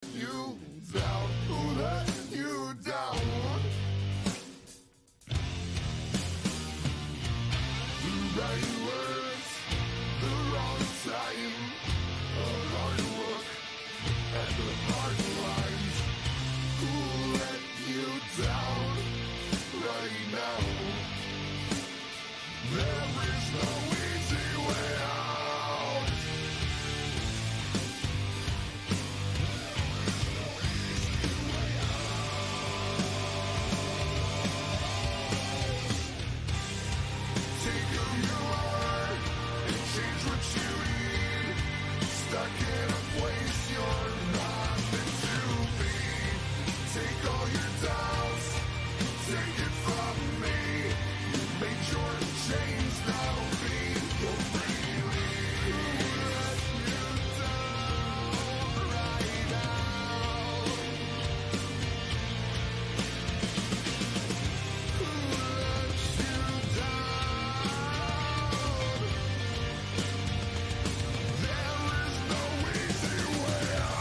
you down? Who let you down? The right words, the wrong time, a hard look at the hard lines. Who let you down right now? There is no easy way out. Take who you are and change what you need. Stuck in a place you're not meant to be. Take all your doubts, take it from me. You made your change, now be your freely. Who let you down right now? Who let you down? There is no easy way out.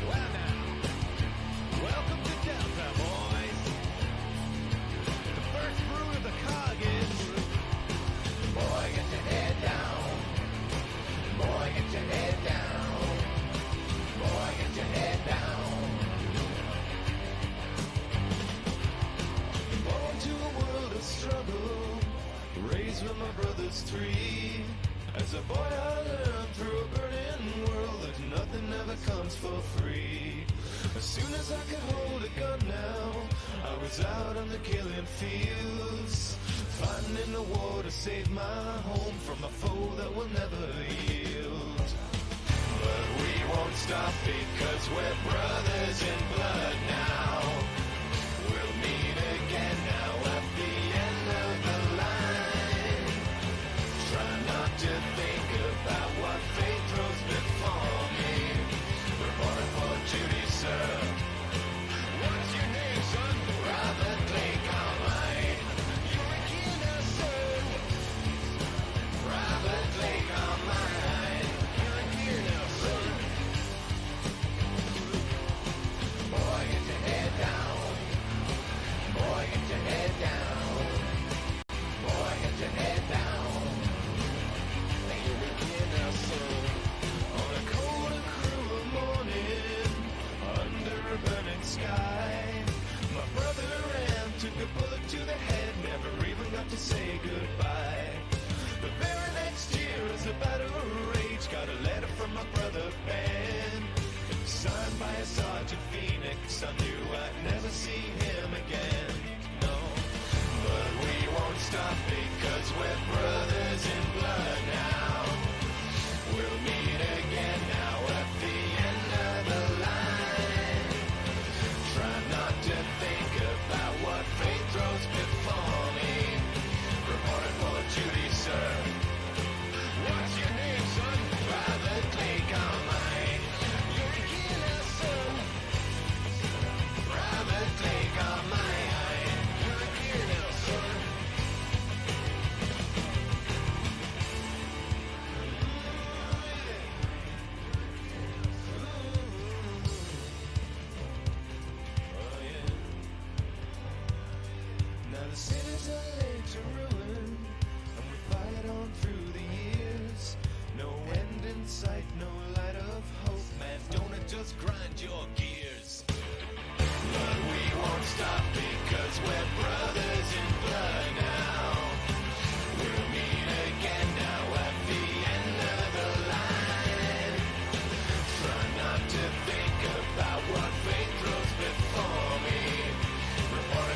Well now, welcome to Delta, boys. The first root of the cog is, boy, get your head down. Boy, get your head down. Boy, get your head down. Born to a world of struggle, raised with my brothers three. As a boy I learned through a burning world that nothing ever comes for free. As soon as I could hold a gun now, I was out on the killing fields, fighting in the war to save my home from a foe that will never yield. But we won't stop because we're brothers in blood now. We'll meet again now at the end of the line. Try not to think about what fate throws before me. Reporting for duty, sir. What's your name, son? Robert Clay Carmine. You're a killer, sir. Robert Clay Carmine. You're a killer, sir. Boy, get your head down. Boy, get your head down. Boy, get your head down. You're a killer, sir. On a cold and cruel morning, under a burning sky, my brother ran, took a bullet to the head, never even got to say goodbye. The very next year, as the battle raged, got a letter from my brother Ben, signed by a Sergeant Phoenix. I knew I'd never see him again. No, but we won't stop because we're brothers in blood now. We'll meet again now at the end of the line. Try not to think about what fate throws before me. Reporting for duty, sir. What's your name, son? Robert Clay Carmine. You're a killer, son. Robert Clay Carmine. You're a killer, son. Oh, yeah. Now the cities are laid to ruin, and we fight on through the years. No end in sight, no light of hope, man. Don't it just grind your gears? But we won't stop because we're brothers in blood now. We'll meet again now at the end of the line. Try not to think about what fate throws before me. Report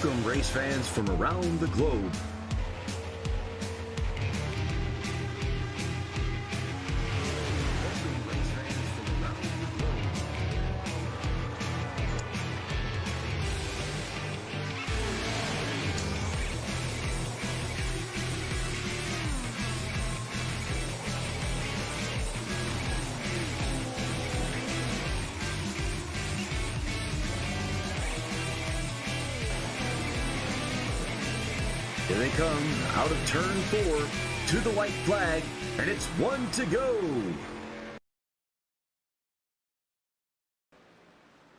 Welcome, race fans from around the globe. Here they come, out of turn 4, to the white flag, and it's 1 to go.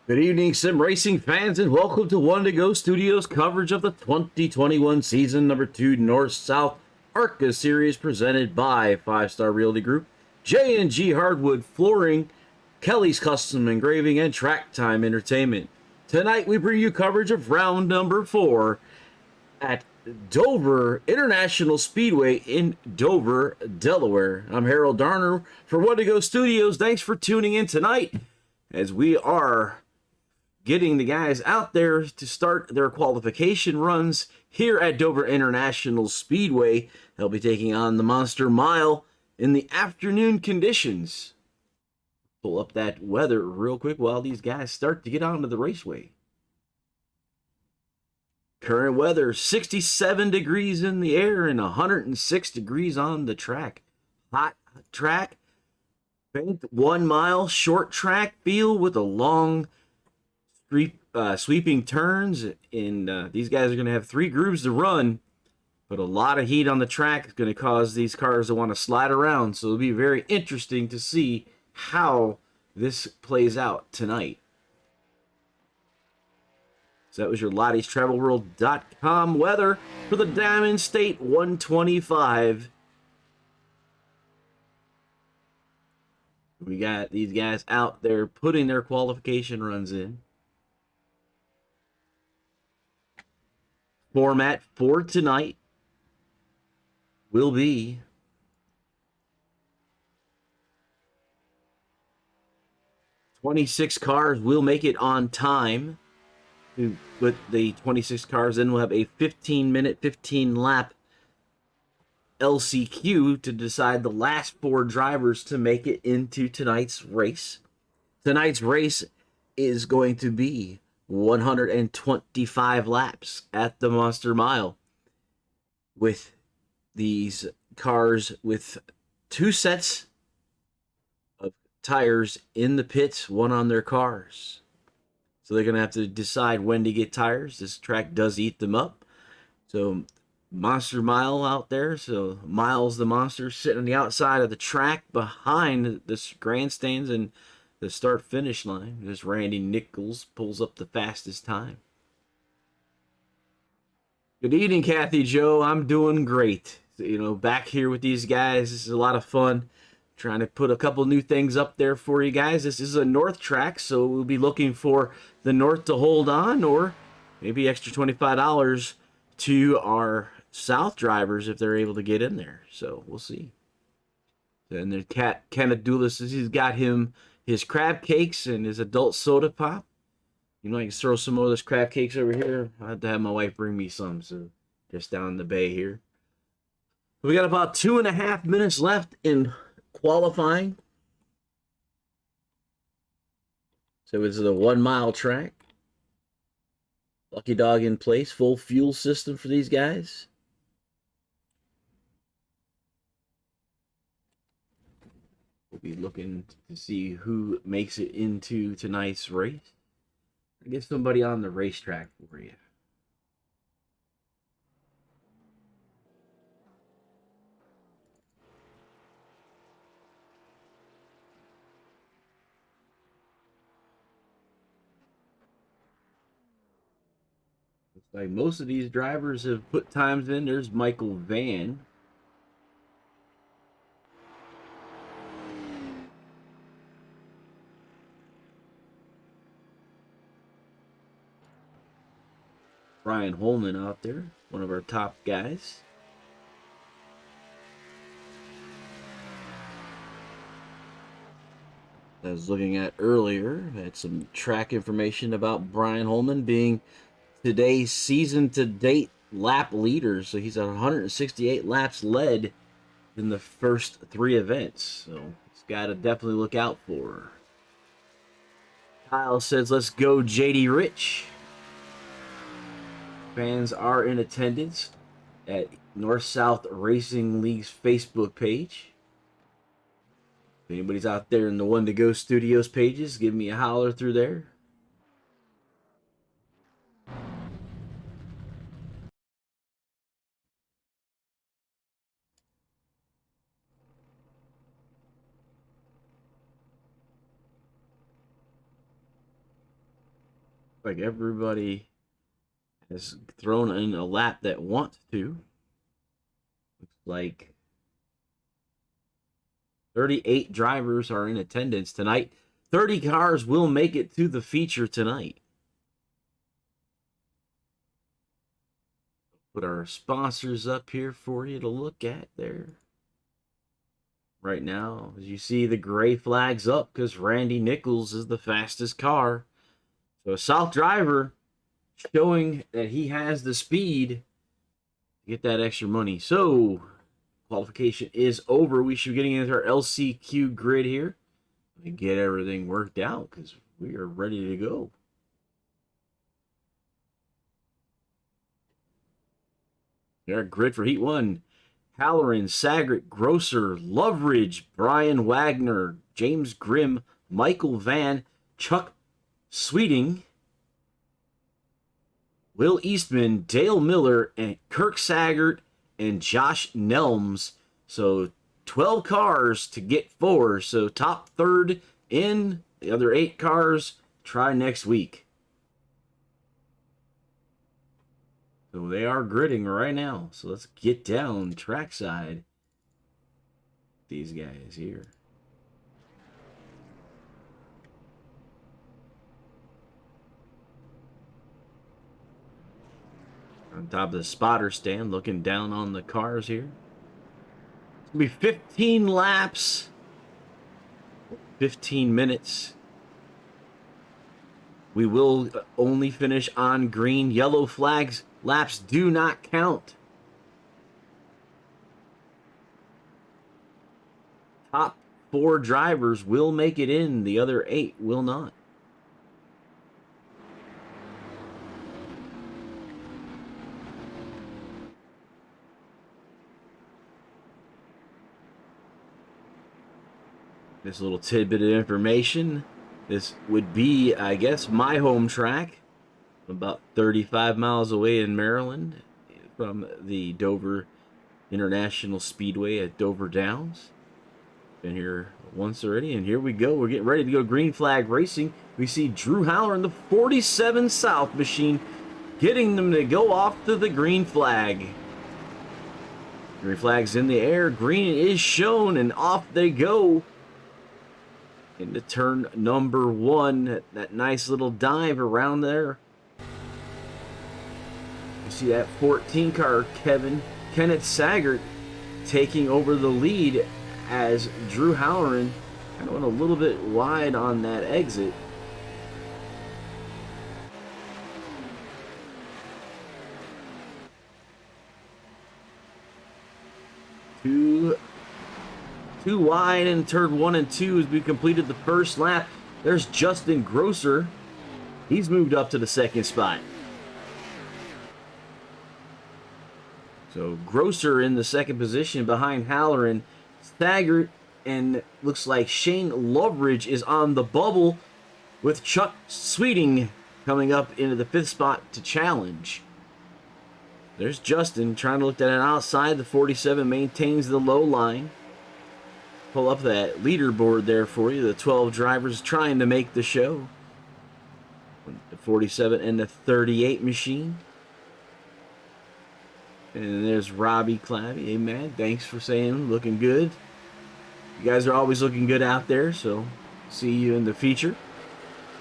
Good evening, sim racing fans, and welcome to 1 to Go Studios coverage of the 2021 season number 2 North-South ARCA series presented by 5-Star Realty Group, J&G Hardwood Flooring, Kelly's Custom Engraving, and Track Time Entertainment. Tonight we bring you coverage of round number 4 at Dover International Speedway in Dover, Delaware. I'm Harold Darner for 1 to Go Studios. Thanks for tuning in tonight as we are getting the guys out there to start their qualification runs here at Dover International Speedway. They'll be taking on the Monster Mile in the afternoon conditions. Pull up that weather real quick while these guys start to get onto the raceway. Current weather, 67 degrees in the air and 106 degrees on the track. Hot track, banked 1 mile short track field with a long sweeping turns. And these guys are going to have 3 grooves to run, but a lot of heat on the track is going to cause these cars to want to slide around. So it'll be very interesting to see how this plays out tonight. So that was your Lottie'sTravelWorld.com weather for the Diamond State 125. We got these guys out there putting their qualification runs in. Format for tonight will be .26 cars will make it on time. With the 26 cars in, we'll have a 15-minute, 15-lap LCQ to decide the last 4 drivers to make it into tonight's race. Tonight's race is going to be 125 laps at the Monster Mile, with these cars with 2 sets of tires in the pits, 1 on their cars. So they're going to have to decide when to get tires. This track does eat them up. So Monster Mile out there. So Miles the Monster sitting on the outside of the track behind the grandstands and the start-finish line. As Randy Nichols pulls up the fastest time. Good evening, Kathy Joe. I'm doing great. You know, back here with these guys. This is a lot of fun. Trying to put a couple new things up there for you guys. This is a north track, so we'll be looking for the north to hold on, or maybe extra $25 to our south drivers if they're able to get in there. So we'll see. And then Kenneth Doulis, he's got him his crab cakes and his adult soda pop. You know, I can throw some more of those crab cakes over here. I had to have my wife bring me some, so just down in the bay here. We got about 2.5 minutes left in qualifying. So it's a 1 mile track. Lucky Dog in place, full fuel system for these guys. We'll be looking to see who makes it into tonight's race. I get somebody on the racetrack for you. Looks like most of these drivers have put times in. There's Michael Van. Brian Holman out there, one of our top guys. I was looking at earlier, had some track information about Brian Holman being today's season to date lap leader. So he's at 168 laps led in the first 3 events. So he's got to definitely look out for. Kyle says, let's go JD Rich. Fans are in attendance at North-South Racing League's Facebook page. If anybody's out there in the One to Go Studios pages, give me a holler through there. Like everybody has thrown in a lap that wants to. Looks like 38 drivers are in attendance tonight. 30 cars will make it to the feature tonight. Put our sponsors up here for you to look at there. Right now, as you see, the gray flag's up because Randy Nichols is the fastest car. So a South driver showing that he has the speed to get that extra money. So qualification is over. We should be getting into our LCQ grid here and get everything worked out because we are ready to go. Our grid for Heat 1. Halloran, Saggart, Grosser, Loveridge, Brian Wagner, James Grimm, Michael Van, Chuck Sweeting, Will Eastman, Dale Miller, and Kirk Saggart, and Josh Nelms. So 12 cars to get 4. So top third in. The other 8 cars, try next week. So they are gridding right now. So let's get down trackside. These guys here. On top of the spotter stand, looking down on the cars here. It's going to be 15 laps. 15 minutes. We will only finish on green. Yellow flags laps do not count. Top 4 drivers will make it in. The other 8 will not. This little tidbit of information. This would be, I guess, my home track. About 35 miles away in Maryland from the Dover International Speedway at Dover Downs. Been here once already, and here we go. We're getting ready to go green flag racing. We see Drew Howler in the 47 South machine getting them to go off to the green flag. Green flag's in the air. Green is shown, and off they go. Into turn number 1. That nice little dive around there. You see that 14 car, Kenneth Saggart, taking over the lead as Drew Halloran kind of went a little bit wide on that exit. Too wide in turn 1 and 2 as we completed the first lap. There's Justin Grosser. He's moved up to the 2nd spot. So Grosser in the 2nd position behind Halloran. Saggart, and looks like Shane Loveridge is on the bubble with Chuck Sweeting coming up into the 5th spot to challenge. There's Justin trying to look at it outside. The 47 maintains the low line. Pull up that leaderboard there for you. The 12 drivers trying to make the show. The 47 and the 38 machine. And there's Robbie Clabby. Hey, man, thanks for saying looking good. You guys are always looking good out there, so see you in the feature.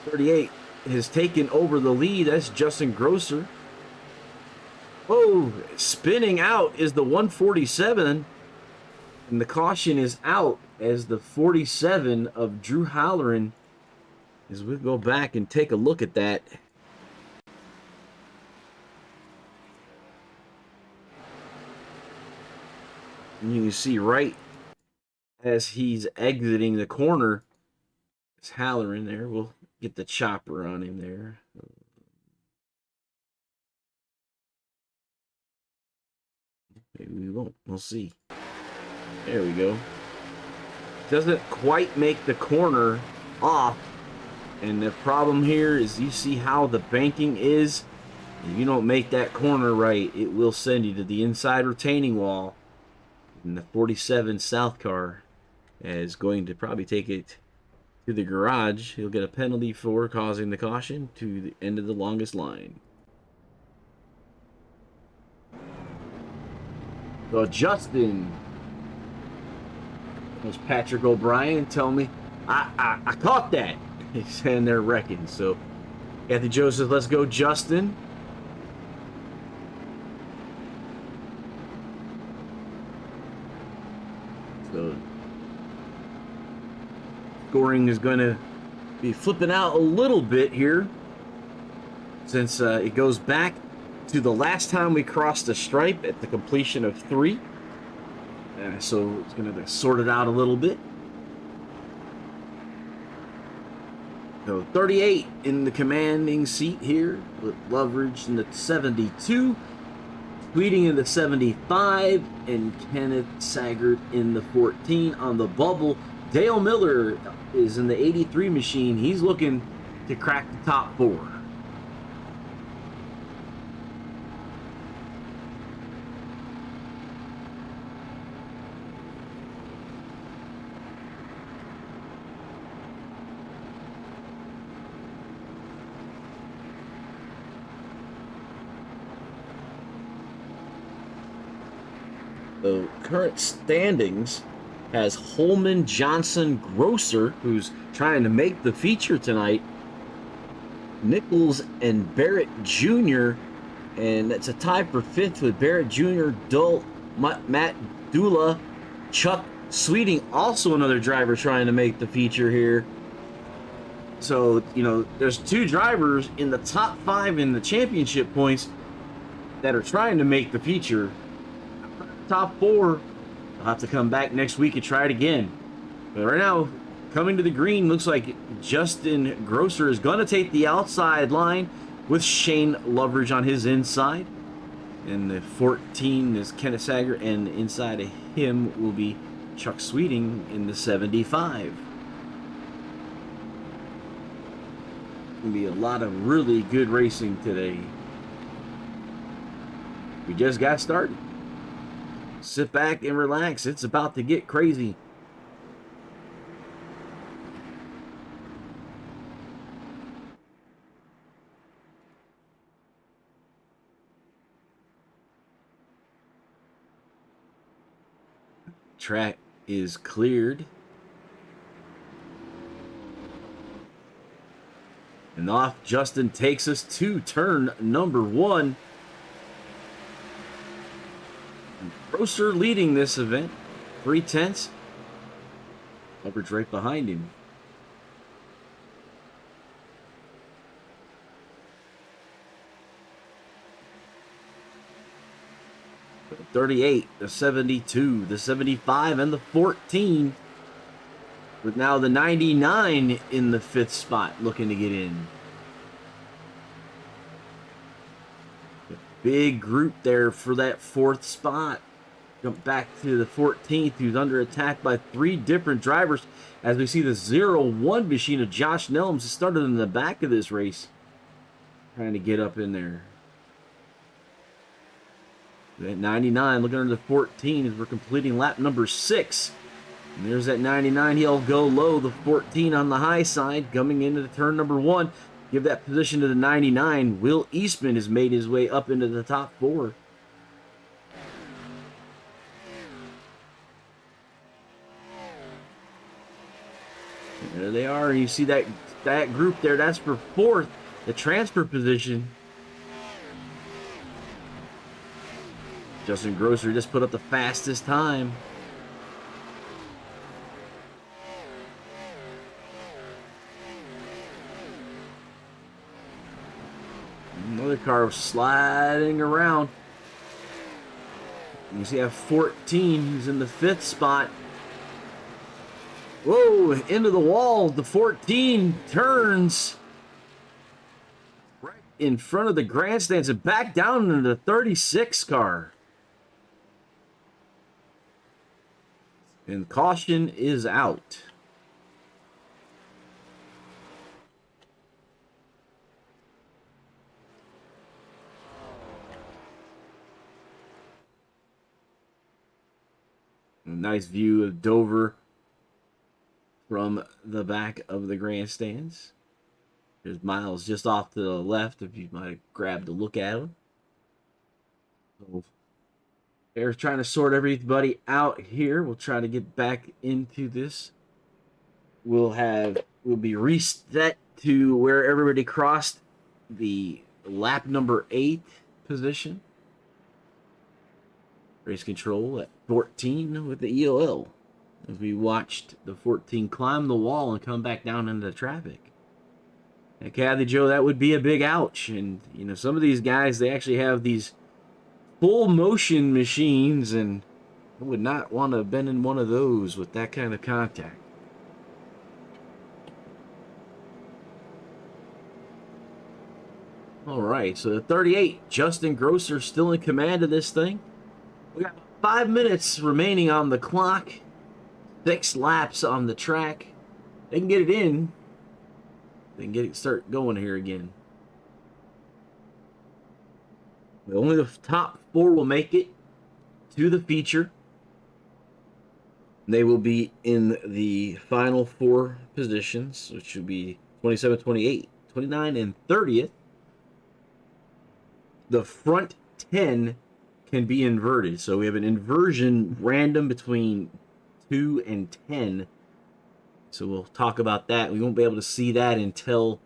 38 has taken over the lead. That's Justin Grosser. Whoa, spinning out is the 147. And the caution is out as the 47 of Drew Halloran. As we go back and take a look at that. And you can see right as he's exiting the corner, it's Halloran there. We'll get the chopper on him there. Maybe we won't. We'll see. There we go. Doesn't quite make the corner off. And the problem here is you see how the banking is. If you don't make that corner right, it will send you to the inside retaining wall. And the 47 South car is going to probably take it to the garage. He'll get a penalty for causing the caution to the end of the longest line. So Justin, was Patrick O'Brien telling me, I caught that. He's saying they're wrecking. So Kathy Joe says, let's go, Justin. So scoring is going to be flipping out a little bit here, since it goes back to the last time we crossed the stripe at the completion of 3. So it's going to sort it out a little bit. So 38 in the commanding seat here, with Loveridge in the 72, Sweeting in the 75, and Kenneth Saggart in the 14 on the bubble. Dale Miller is in the 83 machine. He's looking to crack the top 4. The current standings has Holman, Johnson, Grosser, who's trying to make the feature tonight, Nichols, and Barrett Jr., and that's a tie for 5th with Barrett Jr., Matt Dula, Chuck Sweeting, also another driver trying to make the feature here. So, you know, there's 2 drivers in the top 5 in the championship points that are trying to make the feature. Top 4, they'll have to come back next week and try it again. But right now, coming to the green, looks like Justin Grosser is going to take the outside line with Shane Loveridge on his inside. And the 14 is Kenneth Sager, and inside of him will be Chuck Sweeting in the 75. Going to be a lot of really good racing today. We just got started. Sit back and relax. It's about to get crazy. Track is cleared. And off Justin takes us to turn number 1. Grosser leading this event, 3/10. Loveridge right behind him. The 38, the 72, the 75, and the 14. With now the 99 in the 5th spot, looking to get in. Big group there for that 4th spot. Jump back to the 14th, who's under attack by 3 different drivers. As we see the 0-1 machine of Josh Nelms has started in the back of this race, trying to get up in there. That 99 looking under the 14 as we're completing lap number 6. And there's that 99. He'll go low. The 14 on the high side coming into the turn number 1. Give that position to the 99. Will Eastman has made his way up into the top 4. There they are. You see that group there. That's for 4th. The transfer position. Justin Grosser just put up the fastest time. Another car sliding around. You see, I have 14 who's in the 5th spot. Whoa, into the wall. The 14 turns right in front of the grandstands and back down into the 36 car. And caution is out. A nice view of Dover from the back of the grandstands. There's Miles just off to the left if you might have grabbed a look at him. So they're trying to sort everybody out here. We'll try to get back into this. We'll be reset to where everybody crossed the lap number 8 position. Race control at 14 with the EOL as we watched the 14 climb the wall and come back down into the traffic. And Kathy Joe, that would be a big ouch. And you know, some of these guys, they actually have these full motion machines, and I would not want to have been in one of those with that kind of contact. All right, so the 38, Justin Grosser still in command of this thing. We got 5 minutes remaining on the clock. 6 laps on the track. They can get it in. They can start going here again. Only the top 4 will make it to the feature. They will be in the final 4 positions, which will be 27, 28, 29, and 30th. The front 10 can be inverted. So we have an inversion random between 2 and 10. So we'll talk about that. We won't be able to see that until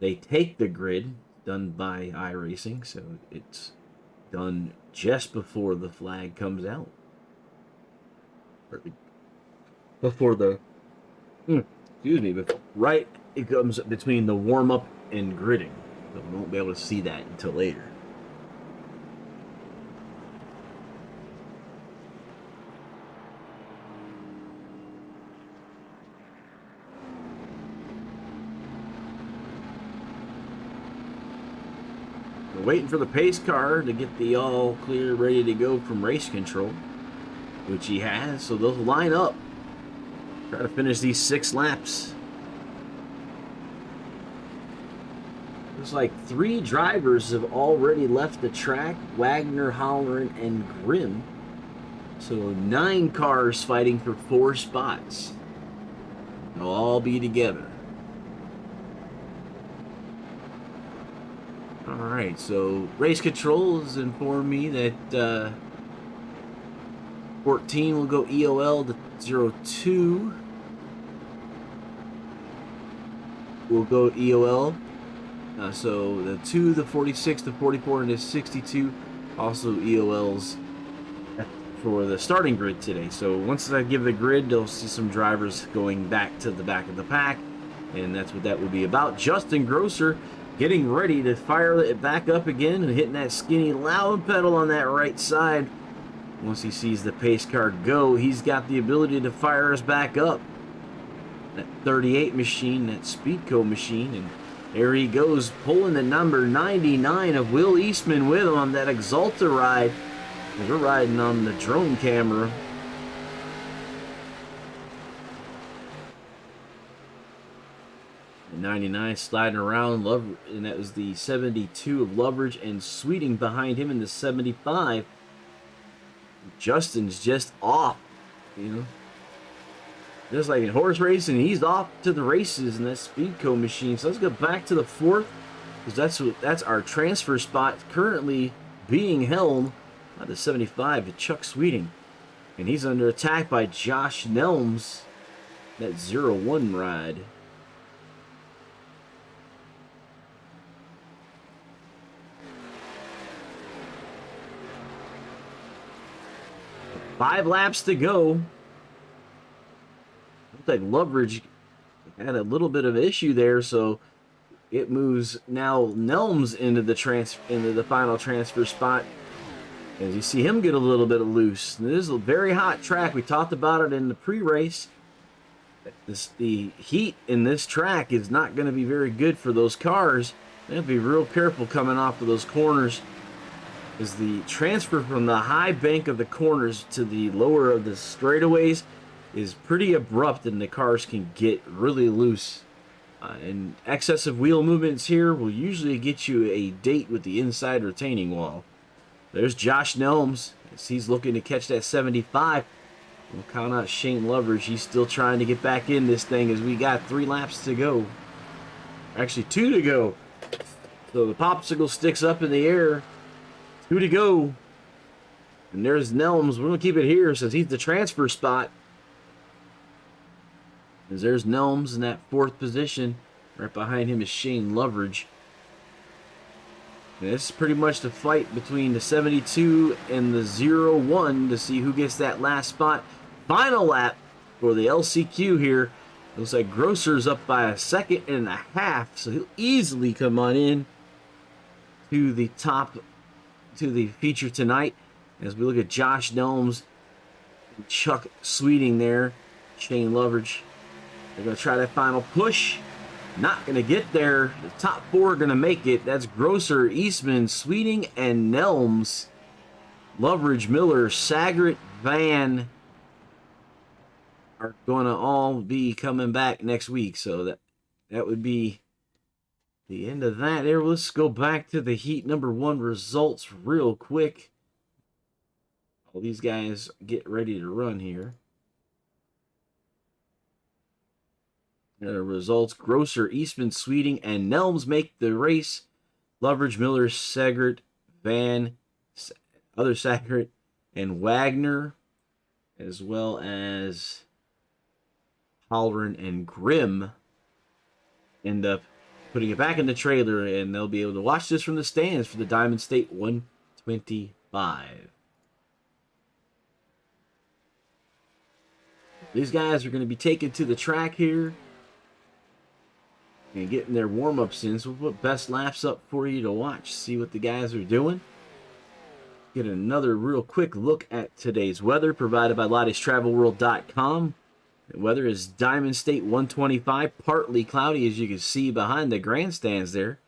they take the grid, done by iRacing. So it's done just before the flag comes out. Before the, excuse me, but right, it comes between the warm-up and gridding. So we won't be able to see that until later. Waiting for the pace car to get the all clear, ready to go from race control, which he has. So they'll line up, try to finish these 6 laps. Looks like 3 drivers have already left the track: Wagner, Holleran, and Grimm. So 9 cars fighting for 4 spots. They'll all be together. Alright, so race control has informed me that 14 will go EOL to 02. Will go EOL. So the 2, the 46, the 44, and the 62 also EOLs for the starting grid today. So once I give the grid, they'll see some drivers going back to the back of the pack, and that's what that will be about. Justin Grosser getting ready to fire it back up again and hitting that skinny loud pedal on that right side. Once he sees the pace car go, he's got the ability to fire us back up. That 38 machine, that Speedco machine, and there he goes, pulling the number 99 of Will Eastman with him on that Exalta ride. We're riding on the drone camera. The 99 sliding around, and that was the 72 of Loveridge and Sweeting behind him in the 75. Justin's just off, you know. Just like in horse racing, he's off to the races in that Speedco machine. So let's go back to the 4th, because that's our transfer spot currently being held by the 75 to Chuck Sweeting. And he's under attack by Josh Nelms, that 01 ride. Five laps to go. Looks like Loveridge had a little bit of issue there, so it moves now Nelms into the final transfer spot as you see him get a little bit loose. This is a very hot track. We talked about it in the pre-race. The heat in this track is not going to be very good for those cars. They have to be real careful coming off of those corners, as the transfer from the high bank of the corners to the lower of the straightaways is pretty abrupt, and the cars can get really loose. And excessive wheel movements here will usually get you a date with the inside retaining wall. There's Josh Nelms, as he's looking to catch that 75. We'll count out Shane Lovers. He's still trying to get back in this thing, as we got 3 laps to go. Actually, 2 to go. So the popsicle sticks up in the air. 2 to go. And there's Nelms. We're going to keep it here since he's the transfer spot. As there's Nelms in that 4th position. Right behind him is Shane Loveridge. And this is pretty much the fight between the 72 and the 01 to see who gets that last spot. Final lap for the LCQ here. Looks like Grosser's up by 1.5 seconds, so he'll easily come on in to the top, to the feature tonight. As we look at Josh Nelms, Chuck Sweeting there, Shane Loveridge. They're going to try that final push. Not going to get there. The top 4 are going to make it. That's Grosser, Eastman, Sweeting, and Nelms. Loveridge, Miller, Saggart, Van are going to all be coming back next week. So that would be the end of that. There, let's go back to the heat number 1 results real quick. All these guys get ready to run here. Results: Grosser, Eastman, Sweeting, and Nelms make the race. Loveridge, Miller, Saggart, Van, other Saggart, and Wagner, as well as Halloran and Grimm, end up putting it back in the trailer, and they'll be able to watch this from the stands for the Diamond State 125. These guys are going to be taken to the track here and getting their warm-ups in, so we'll put best laps up for you to watch, see what the guys are doing. Get another real quick look at today's weather, provided by Lottie'sTravelWorld.com. The weather is Diamond State 125, partly cloudy, as you can see behind the grandstands there.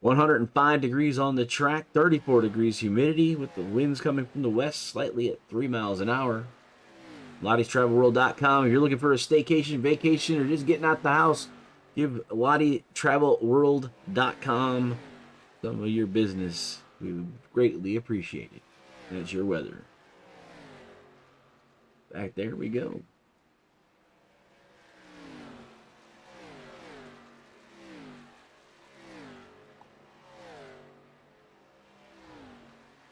105 degrees on the track, 34 degrees humidity, with the winds coming from the west, slightly at 3 miles an hour. Lottie'sTravelWorld.com. If you're looking for a staycation, vacation, or just getting out the house, give Lottie'sTravelWorld.com some of your business. We would greatly appreciate it. That's your weather. Back there we go.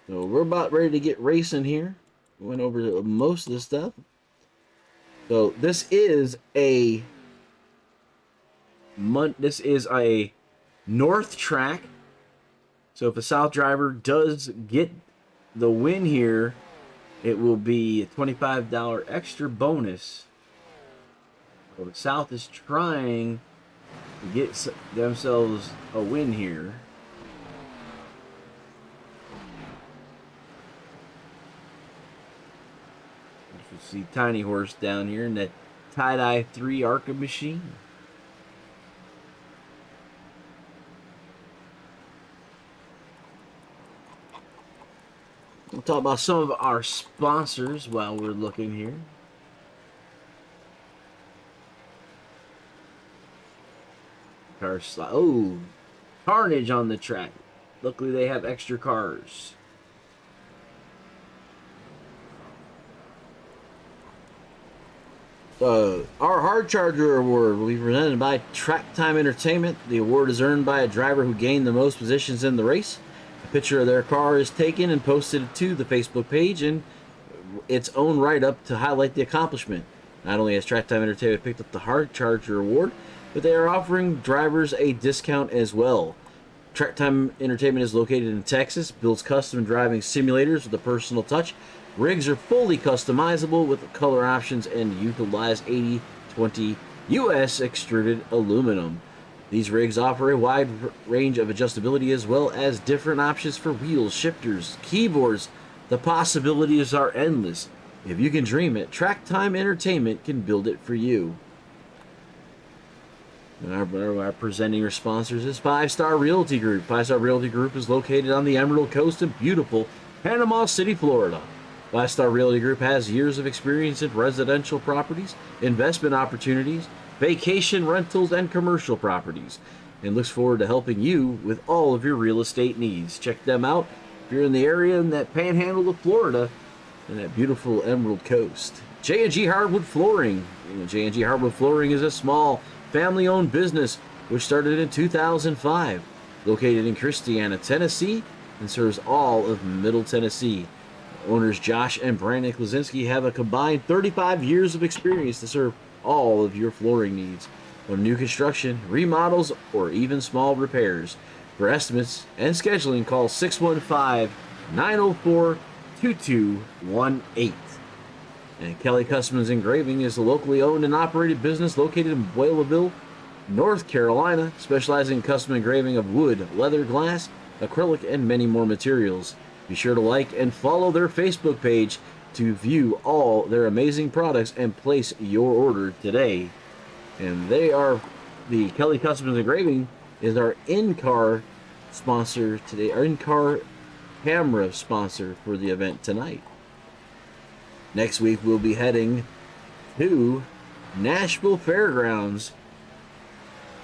So we're about ready to get racing here. We went over most of the stuff. So this is a north track. So if a south driver does get the win here, it will be a $25 extra bonus. So the south is trying to get themselves a win here. You see Tiny Horse down here in the Tie-Dye 3 ARCA machine. We'll talk about some of our sponsors while we're looking here. Oh, Carnage on the track. Luckily they have extra cars. Our Hard Charger Award will be presented by Track Time Entertainment. The award is earned by a driver who gained the most positions in the race. A picture of their car is taken and posted to the Facebook page in its own write-up to highlight the accomplishment. Not only has Track Time Entertainment picked up the Hard Charger Award, but they are offering drivers a discount as well. Track Time Entertainment is located in Texas, builds custom driving simulators with a personal touch. Rigs are fully customizable with color options and utilize 80/20 U.S. extruded aluminum. These rigs offer a wide range of adjustability as well as different options for wheels, shifters, keyboards, The possibilities are endless. If you can dream it, Track Time Entertainment can build it for you. And our presenting sponsors is 5-Star Realty Group. 5-Star Realty Group is located on the Emerald Coast in beautiful Panama City, Florida. 5-Star Realty Group has years of experience in residential properties, investment opportunities, vacation rentals, and commercial properties, and looks forward to helping you with all of your real estate needs. Check them out if you're in the area in that panhandle of Florida and that beautiful Emerald Coast. J&G Hardwood Flooring. J&G Hardwood Flooring is a small family-owned business which started in 2005, located in Christiana, Tennessee, and serves all of Middle Tennessee. Owners Josh and Brandon Klasinski have a combined 35 years of experience to serve all of your flooring needs, from new construction, remodels, or even small repairs. For estimates and scheduling, call 615-904-2218. And Kelly Customs Engraving is a locally owned and operated business located in Whaleville, North Carolina, specializing in custom engraving of wood, leather, glass, acrylic, and many more materials. Be sure to like and follow their Facebook page to view all their amazing products and place your order today. And they are, the Kelly Customs Engraving is our in-car sponsor today, our in-car camera sponsor for the event tonight. Next week we'll be heading to Nashville Fairgrounds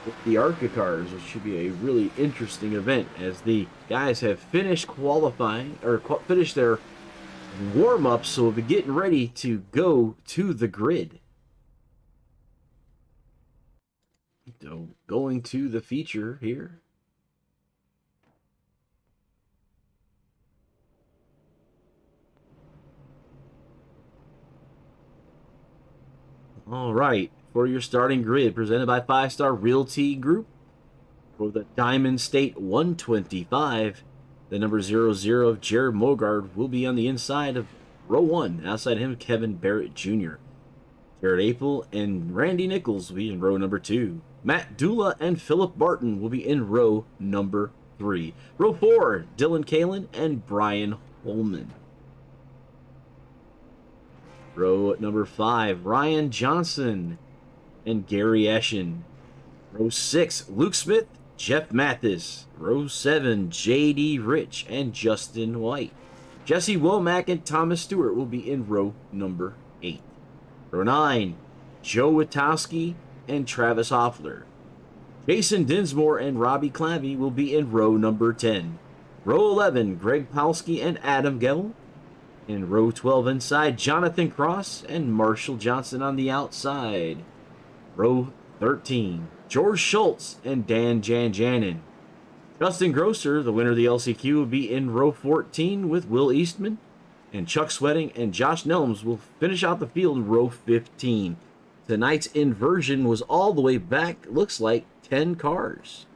with the ARCA cars, which should be a really interesting event as the guys have finished qualifying or finished their warm-ups, so we'll be getting ready to go to the grid. So going to the feature here. All right, for your starting grid, presented by 5-Star Realty Group, for the Diamond State 125, the number 00 of Jared Mogard will be on the inside of row 1. Outside him, Kevin Barrett Jr. Jared Apel and Randy Nichols will be in row number 2. Matt Dula and Philip Barton will be in row number 3. Row 4, Dylan Kalin and Brian Holman. Row number 5, Ryan Johnson and Gary Eschen. Row 6, Luke Smith, Jeff Mathis. Row 7, J.D. Rich and Justin White. Jesse Womack and Thomas Stewart will be in row number 8. Row 9, Joe Witowski and Travis Hoffler. Jason Dinsmore and Robbie Clavey will be in row number 10. Row 11, Greg Palski and Adam Gebel. In row 12 inside, Jonathan Cross and Marshall Johnson on the outside. Row 13, George Schultz and Dan Janjanin. Justin Grosser, the winner of the LCQ, will be in row 14 with Will Eastman. And Chuck Sweating and Josh Nelms will finish out the field in row 15. Tonight's inversion was all the way back, looks like 10 cars.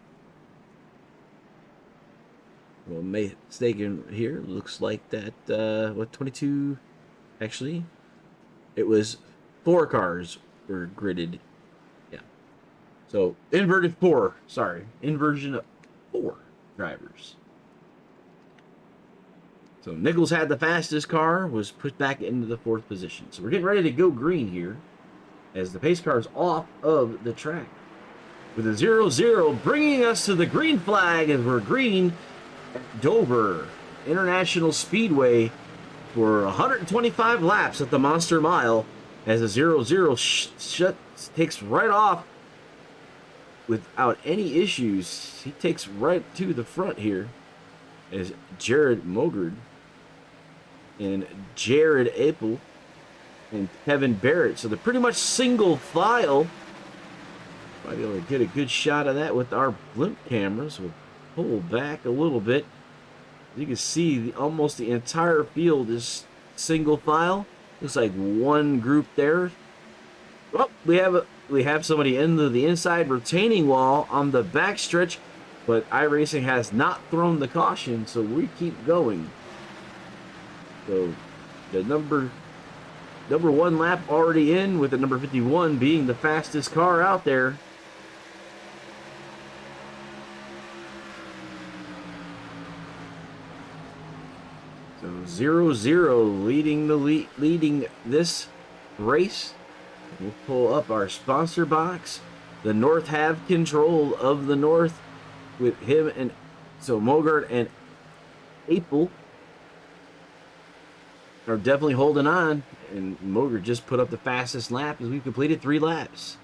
Well, mistaken here. Looks like that, 22? Actually, it was 4 cars were gridded. Yeah. So, inverted 4. Sorry. Inversion of 4 drivers. So, Nichols had the fastest car, was put back into the 4th position. So, we're getting ready to go green here as the pace car is off of the track. With a 0-0 bringing us to the green flag as we're green at Dover International Speedway for 125 laps at the Monster Mile as a 0-0 takes right off without any issues. He takes right to the front here as Jared Mogard and Jared Apel and Kevin Barrett. So they're pretty much single file. Might be able to get a good shot of that with our blimp cameras. We'll pull back a little bit. You can see almost the entire field is single file. Looks like one group there. Well, we have somebody in the inside retaining wall on the back stretch, but iRacing has not thrown the caution, so we keep going. So the number 1 lap already in, with the number 51 being the fastest car out there. So 0-0 leading this race. We'll pull up our sponsor box. The North have control of the North with him, and so Mogart and April are definitely holding on, and Mogart just put up the fastest lap as we completed 3 laps.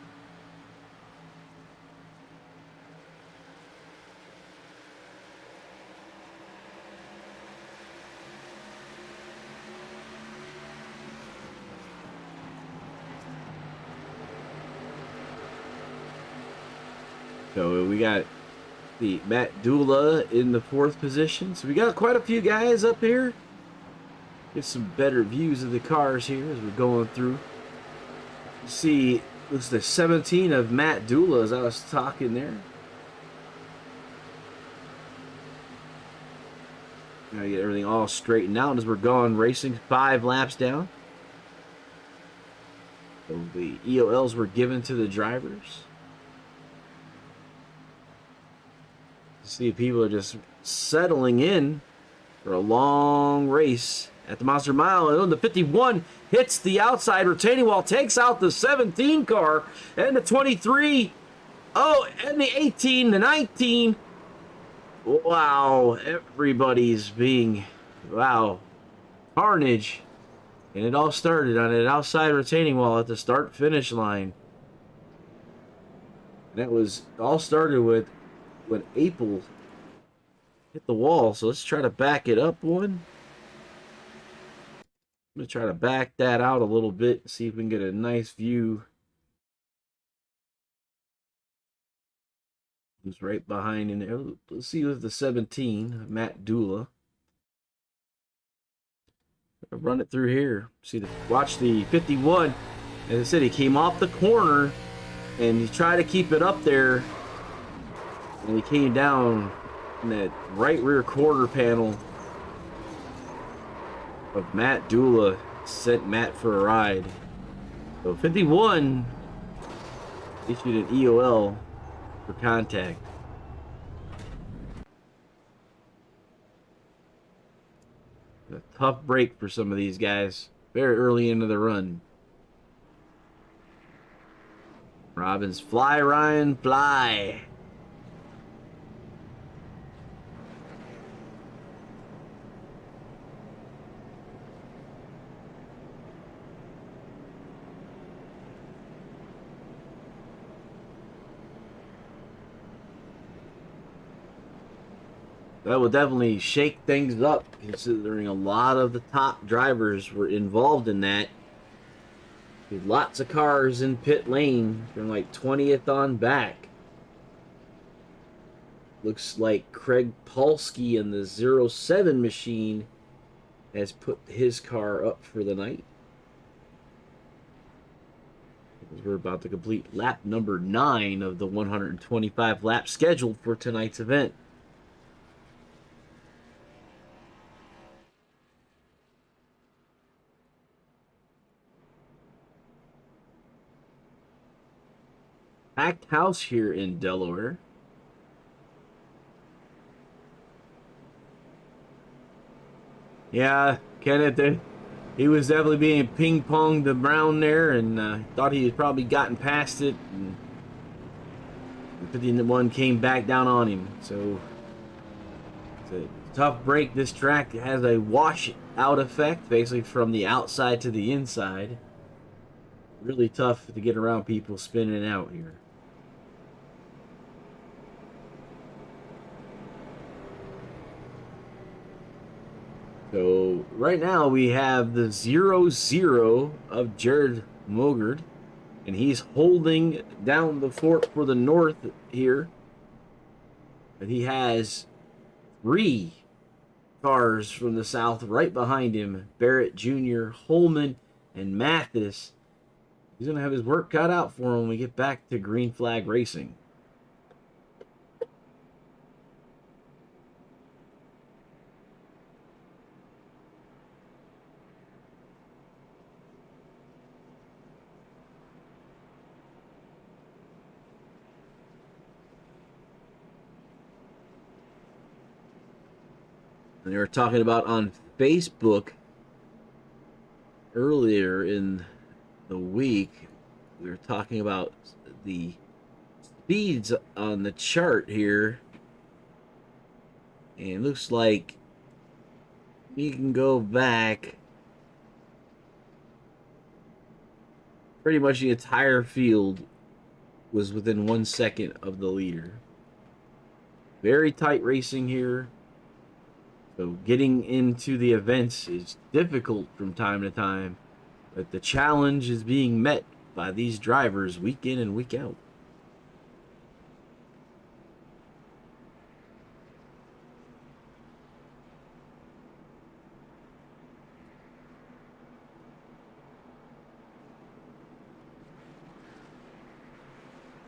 So we got the Matt Dula in the 4th position. So we got quite a few guys up here. Get some better views of the cars here as we're going through. See, looks the 17 of Matt Dula as I was talking there. Gotta get everything all straightened out as we're going racing 5 laps down. So the EOLs were given to the drivers. See if people are just settling in for a long race at the Monster Mile. And the 51 hits the outside retaining wall, takes out the 17 car and the 23. Oh, and the 18, the 19. Wow, everybody's being, wow, carnage. And it all started on an outside retaining wall at the start-finish line. And that was all started with when April hit the wall. So let's try to back it up one. I'm going to try to back that out a little bit, see if we can get a nice view. Who's right behind in there. Let's see with the 17, Matt Dula. I'll run it through here. See, watch the 51. As I said, he came off the corner and he tried to keep it up there. And he came down in that right rear quarter panel of Matt Dula, sent Matt for a ride. So 51 issued an EOL for contact. A tough break for some of these guys very early into the run. Robbins, fly, Ryan, fly. That will definitely shake things up, considering a lot of the top drivers were involved in that. With lots of cars in pit lane from like 20th on back. Looks like Craig Polsky in the 07 machine has put his car up for the night. We're about to complete lap number 9 of the 125 laps scheduled for tonight's event. Packed house here in Delaware. Yeah, Kenneth, he was definitely being ping-ponged around there, and thought he had probably gotten past it. And 51 came back down on him. So it's a tough break. This track has a wash-out effect, basically from the outside to the inside. Really tough to get around people spinning out here. So right now we have the 0-0 of Jared Mogard, and he's holding down the fort for the North here. But he has 3 cars from the South right behind him: Barrett Jr., Holman, and Mathis. He's going to have his work cut out for him when we get back to green flag racing. And they were talking about on Facebook earlier in the week. We were talking about the speeds on the chart here, and it looks like we can go back pretty much the entire field was within 1 second of the leader. Very tight racing here. So getting into the events is difficult from time to time, but the challenge is being met by these drivers week in and week out.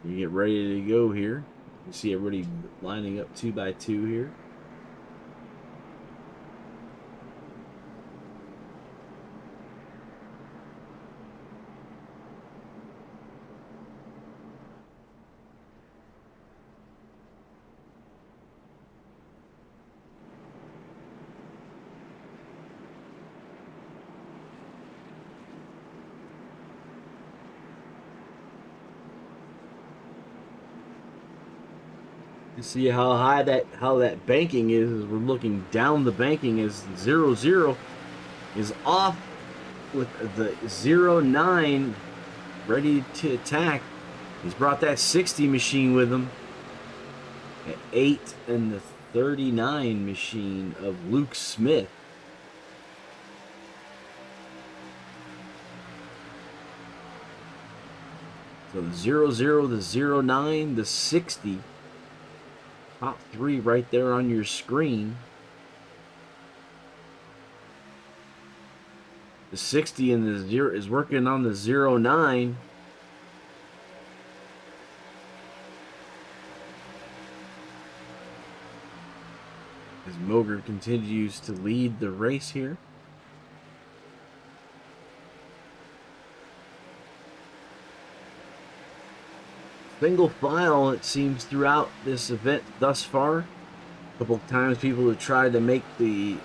You get ready to go here. You see everybody lining up 2 by 2 here. You see how that banking is. We're looking down the banking as 0-0 is off with the 0-9 ready to attack. He's brought that 60 machine with him at 8 and the 39 machine of Luke Smith. So the 0-0, the 0-9, the 60. Top 3 right there on your screen. The 60 and the 0 is working on the 0-9. As Moger continues to lead the race here. Single file, it seems, throughout this event thus far. A couple of times people have tried to make the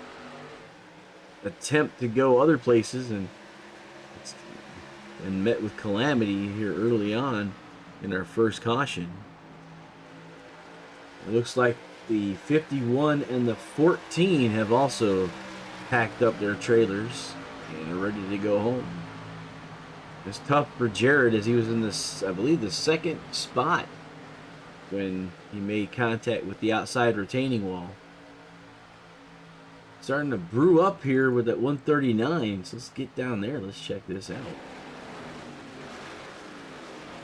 attempt to go other places and met with calamity here early on in our first caution. It looks like the 51 and the 14 have also packed up their trailers and are ready to go home. It's tough for Jared as he was in this, I believe, the second spot when he made contact with the outside retaining wall. Starting to brew up here with that 139, so let's get down there. Let's check this out.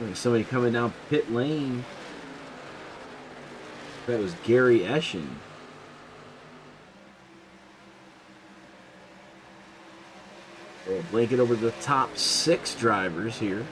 There's somebody coming down pit lane. That was Gary Eschen. We'll blanket over the top 6 drivers here.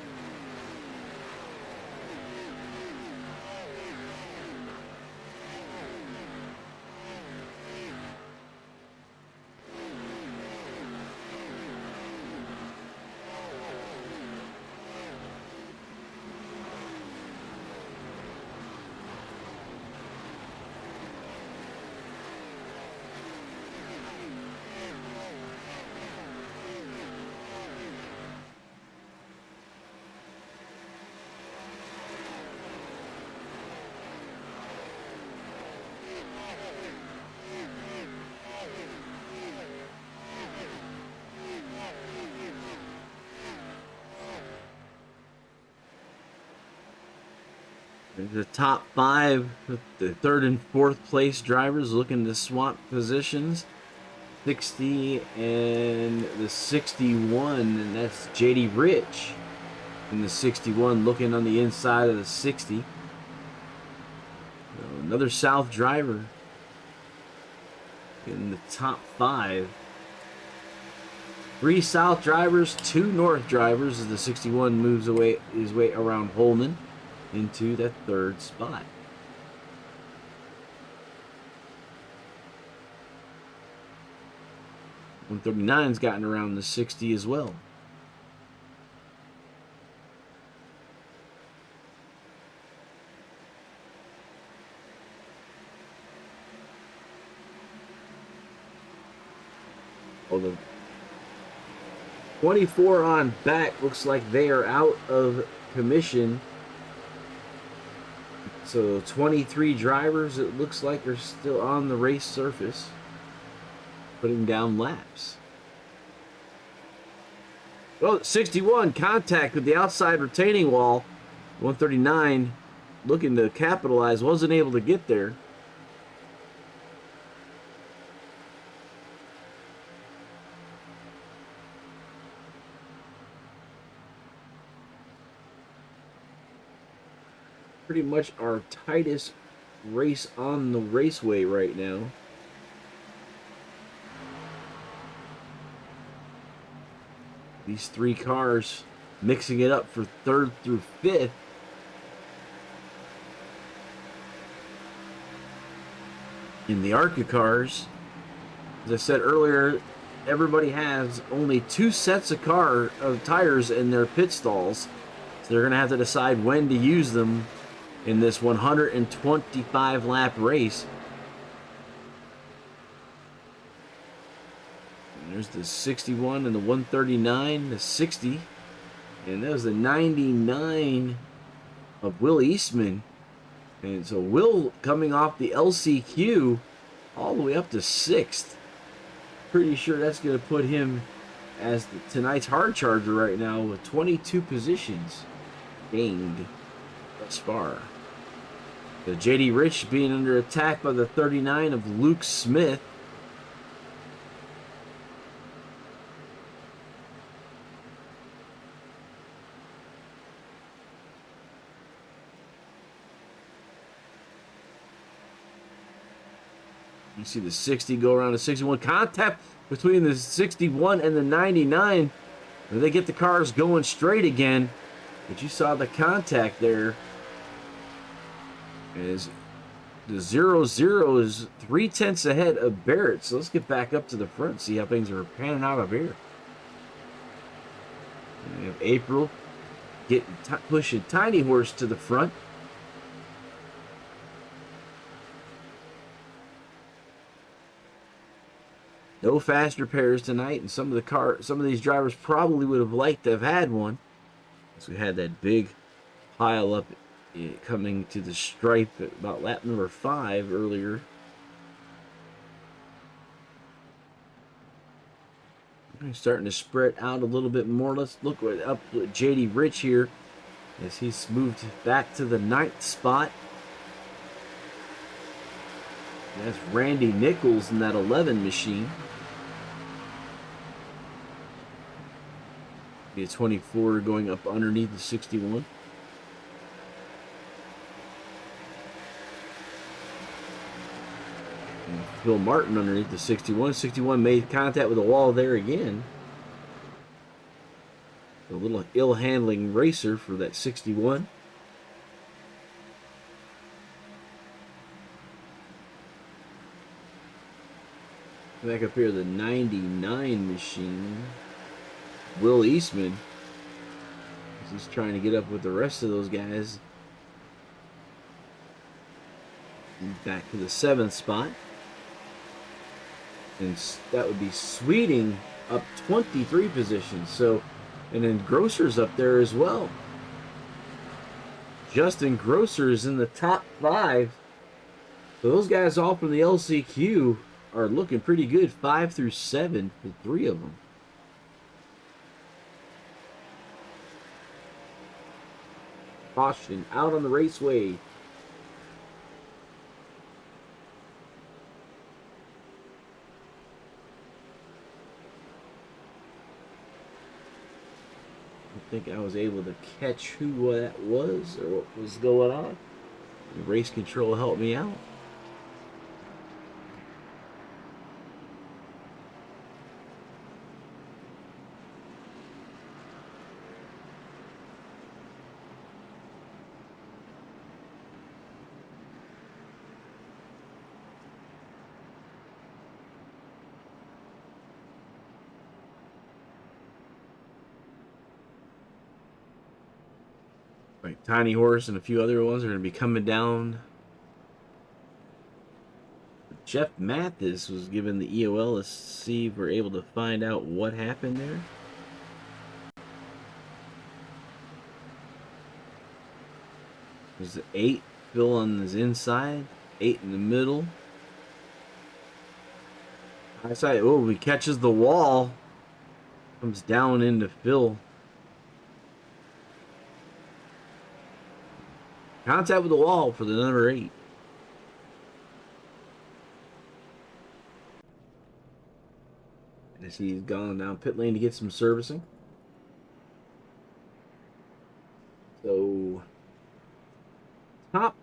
The top 5, the 3rd and 4th place drivers looking to swap positions. 60 and the 61, and that's JD Rich in the 61 looking on the inside of the 60. So another South driver in the top 5. 3 South drivers, 2 North drivers as the 61 moves his way around Holman into that 3rd spot. .139's gotten around the 60 as well. Oh, the 24 on back looks like they are out of commission. So 23 drivers, it looks like, are still on the race surface, putting down laps. Oh, 61, contact with the outside retaining wall. 139 looking to capitalize, wasn't able to get there. Pretty much our tightest race on the raceway right now. These three cars mixing it up for third through fifth. In the ARCA cars, as I said earlier, everybody has only 2 sets of tires in their pit stalls. So they're going to have to decide when to use them in this 125 lap race. And there's the 61 and the 139, the 60. And that was the 99 of Will Eastman. And so Will coming off the LCQ all the way up to 6th. Pretty sure that's going to put him as tonight's hard charger right now with 22 positions gained thus far. The JD Rich being under attack by the 39 of Luke Smith. You see the 60 go around the 61. Contact between the 61 and the 99. They get the cars going straight again. But you saw the contact there. As the 0-0 is 3/10 ahead of Barrett. So let's get back up to the front, see how things are panning out of here. And we have April pushing Tiny Horse to the front. No fast repairs tonight, and some of these drivers probably would have liked to have had one. So we had that big pile up coming to the stripe at about lap number 5 earlier. Starting to spread out a little bit more. Let's look up at JD Rich here as he's moved back to the 9th spot. That's Randy Nichols in that 11 machine. The 24 going up underneath the 61. And Phil Martin underneath the 61. 61 made contact with the wall there again. A little ill-handling racer for that 61. Back up here, the 99 machine. Will Eastman. He's trying to get up with the rest of those guys. Back to the 7th spot. And that would be Sweeting up 23 positions. So, and then Grosser's up there as well. Justin Grosser is in the top 5. So those guys all from the LCQ are looking pretty good. 5 through 7 for 3 of them. Caution out on the raceway. I think I was able to catch who that was or what was going on. The race control helped me out. Right, Tiny Horse and a few other ones are going to be coming down Jeff Mathis was given the EOL. Let's see if we're able to find out what happened there. There's 8 Phil on his inside, 8 in the middle. Outside, oh, he catches the wall. Comes down into Phil. Contact with the wall for the number 8. As he's gone down pit lane to get some servicing. So, top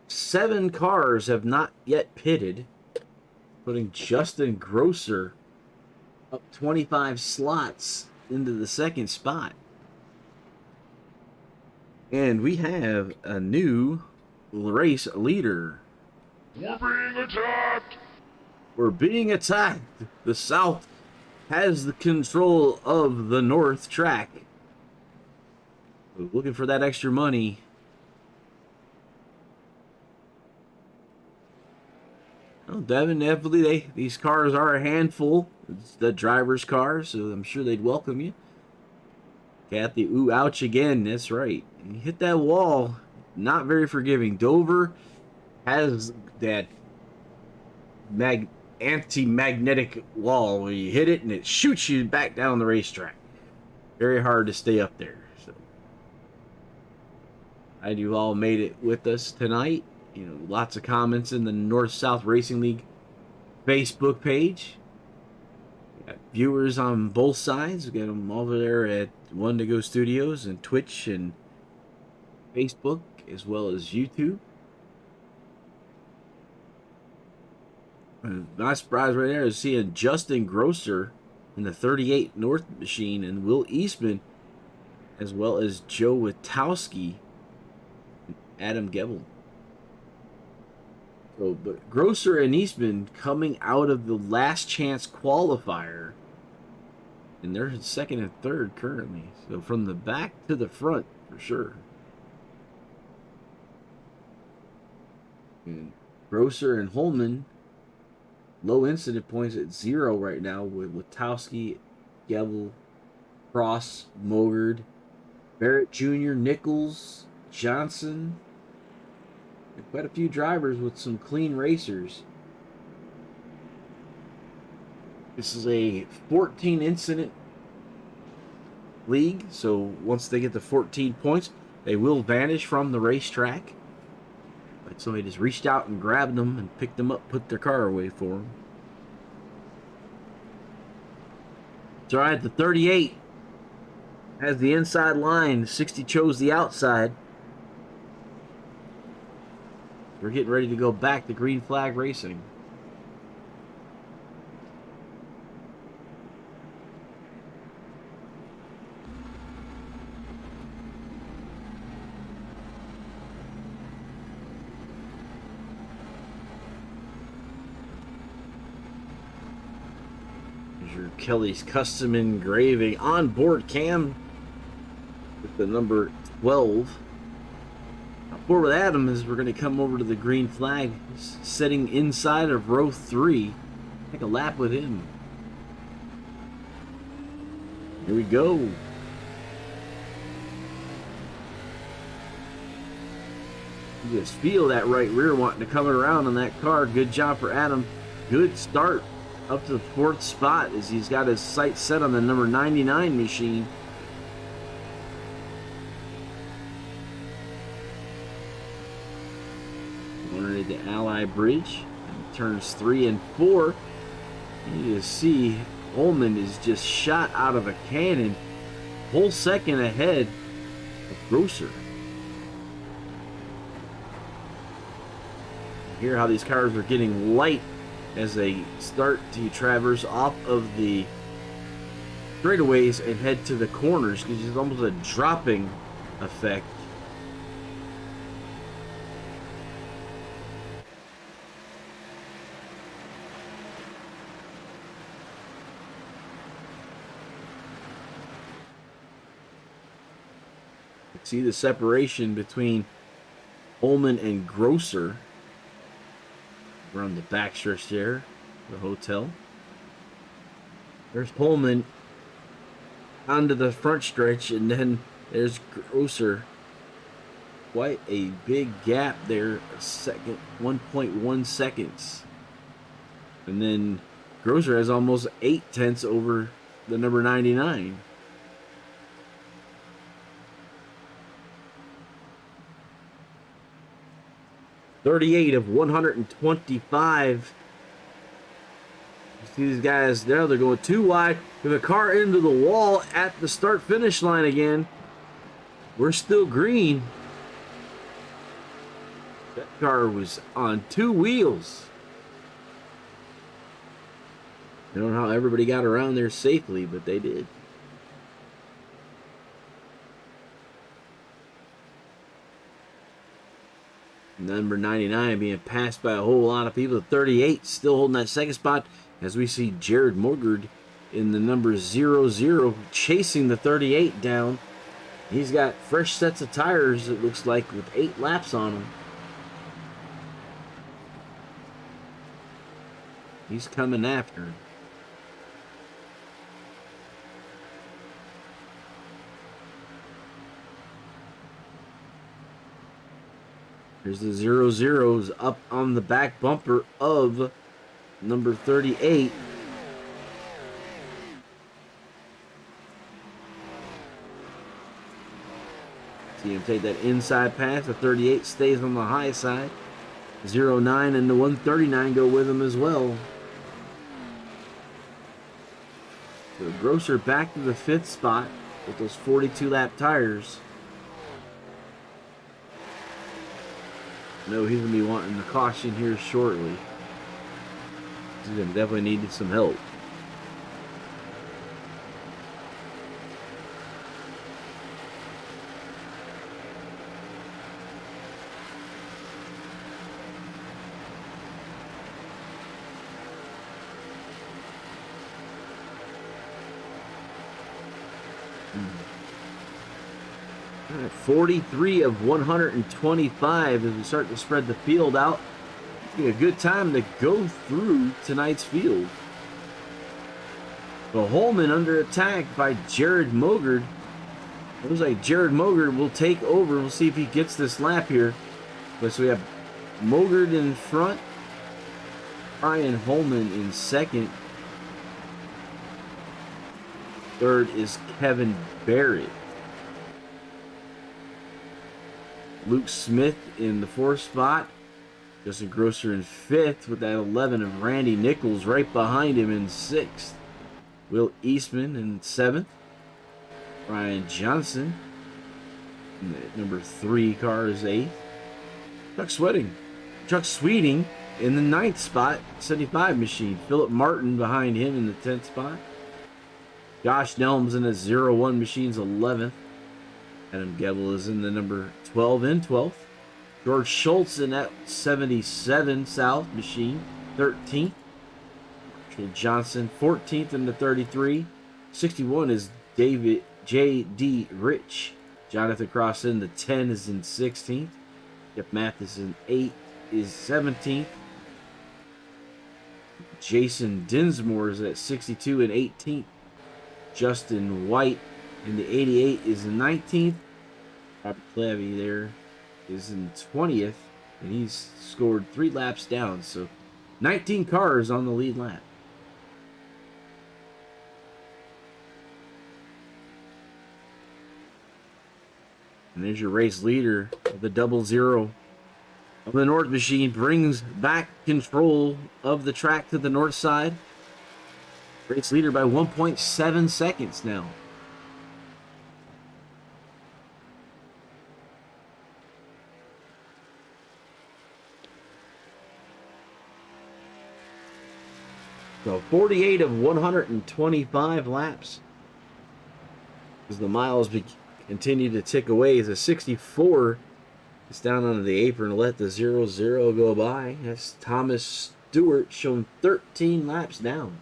7 cars have not yet pitted, putting Justin Grosser up 25 slots into the 2nd spot. And we have a new race leader. We're being attacked! We're being attacked. The South has the control of the North track. We're looking for that extra money. Oh, Devin, definitely these cars are a handful. It's the driver's car, so I'm sure they'd welcome you. Kathy, ooh, ouch again. That's right. You hit that wall. Not very forgiving. Dover has that anti-magnetic wall where you hit it and it shoots you back down the racetrack. Very hard to stay up there. So, glad you all made it with us tonight. You know, lots of comments in the North-South Racing League Facebook page. We got viewers on both sides. We got them over there at One to Go Studios and Twitch and Facebook as well as YouTube. Not surprised right there is seeing Justin Grosser in the 38 North machine and Will Eastman as well as Joe Witowski and Adam Gebel. So, but Grosser and Eastman coming out of the last chance qualifier, and they're 2nd and 3rd currently. So from the back to the front for sure. And Grosser and Holman, low incident points at 0 right now with Witowski, Gebel, Cross, Mogard, Barrett Jr., Nichols, Johnson. And quite a few drivers with some clean racers. This is a 14 incident league, so once they get to 14 points, they will vanish from the racetrack. Like somebody just reached out and grabbed them and picked them up, put their car away for them. It's all right, the 38 has the inside line, 60 chose the outside. We're getting ready to go back to green flag racing. Here's your Kelly's Custom Engraving onboard cam with the number 12. Forward with Adam is we're going to come over to the green flag, sitting inside of row 3. Take a lap with him. Here we go. You just feel that right rear wanting to come around on that car. Good job for Adam. Good start up to the 4th spot as he's got his sights set on the number 99 machine. The Ally Bridge, and turns 3 and 4. You see Holman is just shot out of a cannon, whole second ahead of Grosser. Hear how these cars are getting light as they start to traverse off of the straightaways and head to the corners because it's almost a dropping effect. See the separation between Holman and Grosser. around the backstretch there, the hotel. There's Pullman onto the front stretch, and then there's Grosser. Quite a big gap there, a second, 1.1 seconds. And then Grosser has almost 8 tenths over the number 99. .38 of 125. You see these guys there, they're going too wide. With a car into the wall at the start-finish line again. We're still green. That car was on 2 wheels. I don't know how everybody got around there safely, but they did. Number 99 being passed by a whole lot of people. 38 still holding that second spot as we see Jared Morgard in the number 00 chasing the 38 down. He's got fresh sets of tires, it looks like, with 8 laps on them. He's coming after him. There's the 00s up on the back bumper of number 38. See him take that inside pass. The 38 stays on the high side. 09 and the 139 go with him as well. So Grosser back to the 5th spot with those 42 lap tires. No, he's going to be wanting the caution here shortly. He's going to definitely need some help. All right, 43 of 125 as we start to spread the field out. It's be a good time to go through tonight's field. The Holman under attack by Jared Mogard. It looks like Jared Mogard will take over. We'll see if he gets this lap here. But so we have Mogard in front, Brian Holman in second. Third is Kevin Barrett. Luke Smith in the 4th spot. Justin Grosser in 5th with that 11 of Randy Nichols right behind him in 6th. Will Eastman in 7th. Ryan Johnson in the number 3 car is 8th. Chuck Sweeting in the 9th spot, 75 machine. Philip Martin behind him in the 10th spot. Josh Nelms in the 01 machine's 11th. Adam Gebel is in the number 12 and 12th. George Schultz in that 77 South machine, 13th. Marshall Johnson, 14th in the 33. 61 is David J.D. Rich. Jonathan Cross in the 10 is in 16th. Jeff Matheson, 8 is 17th. Jason Dinsmore is at 62 and 18th. Justin White in the 88 is in 19th. Robert Clavey there is in 20th, and he's scored 3 laps down. So 19 cars on the lead lap. And there's your race leader of the 00 of the North machine. Brings back control of the track to the north side. Race leader by 1.7 seconds now. So 48 of 125 laps. As the miles continue to tick away, as a 64 is down onto the apron to let the 00 go by. That's Thomas Stewart showing 13 laps down.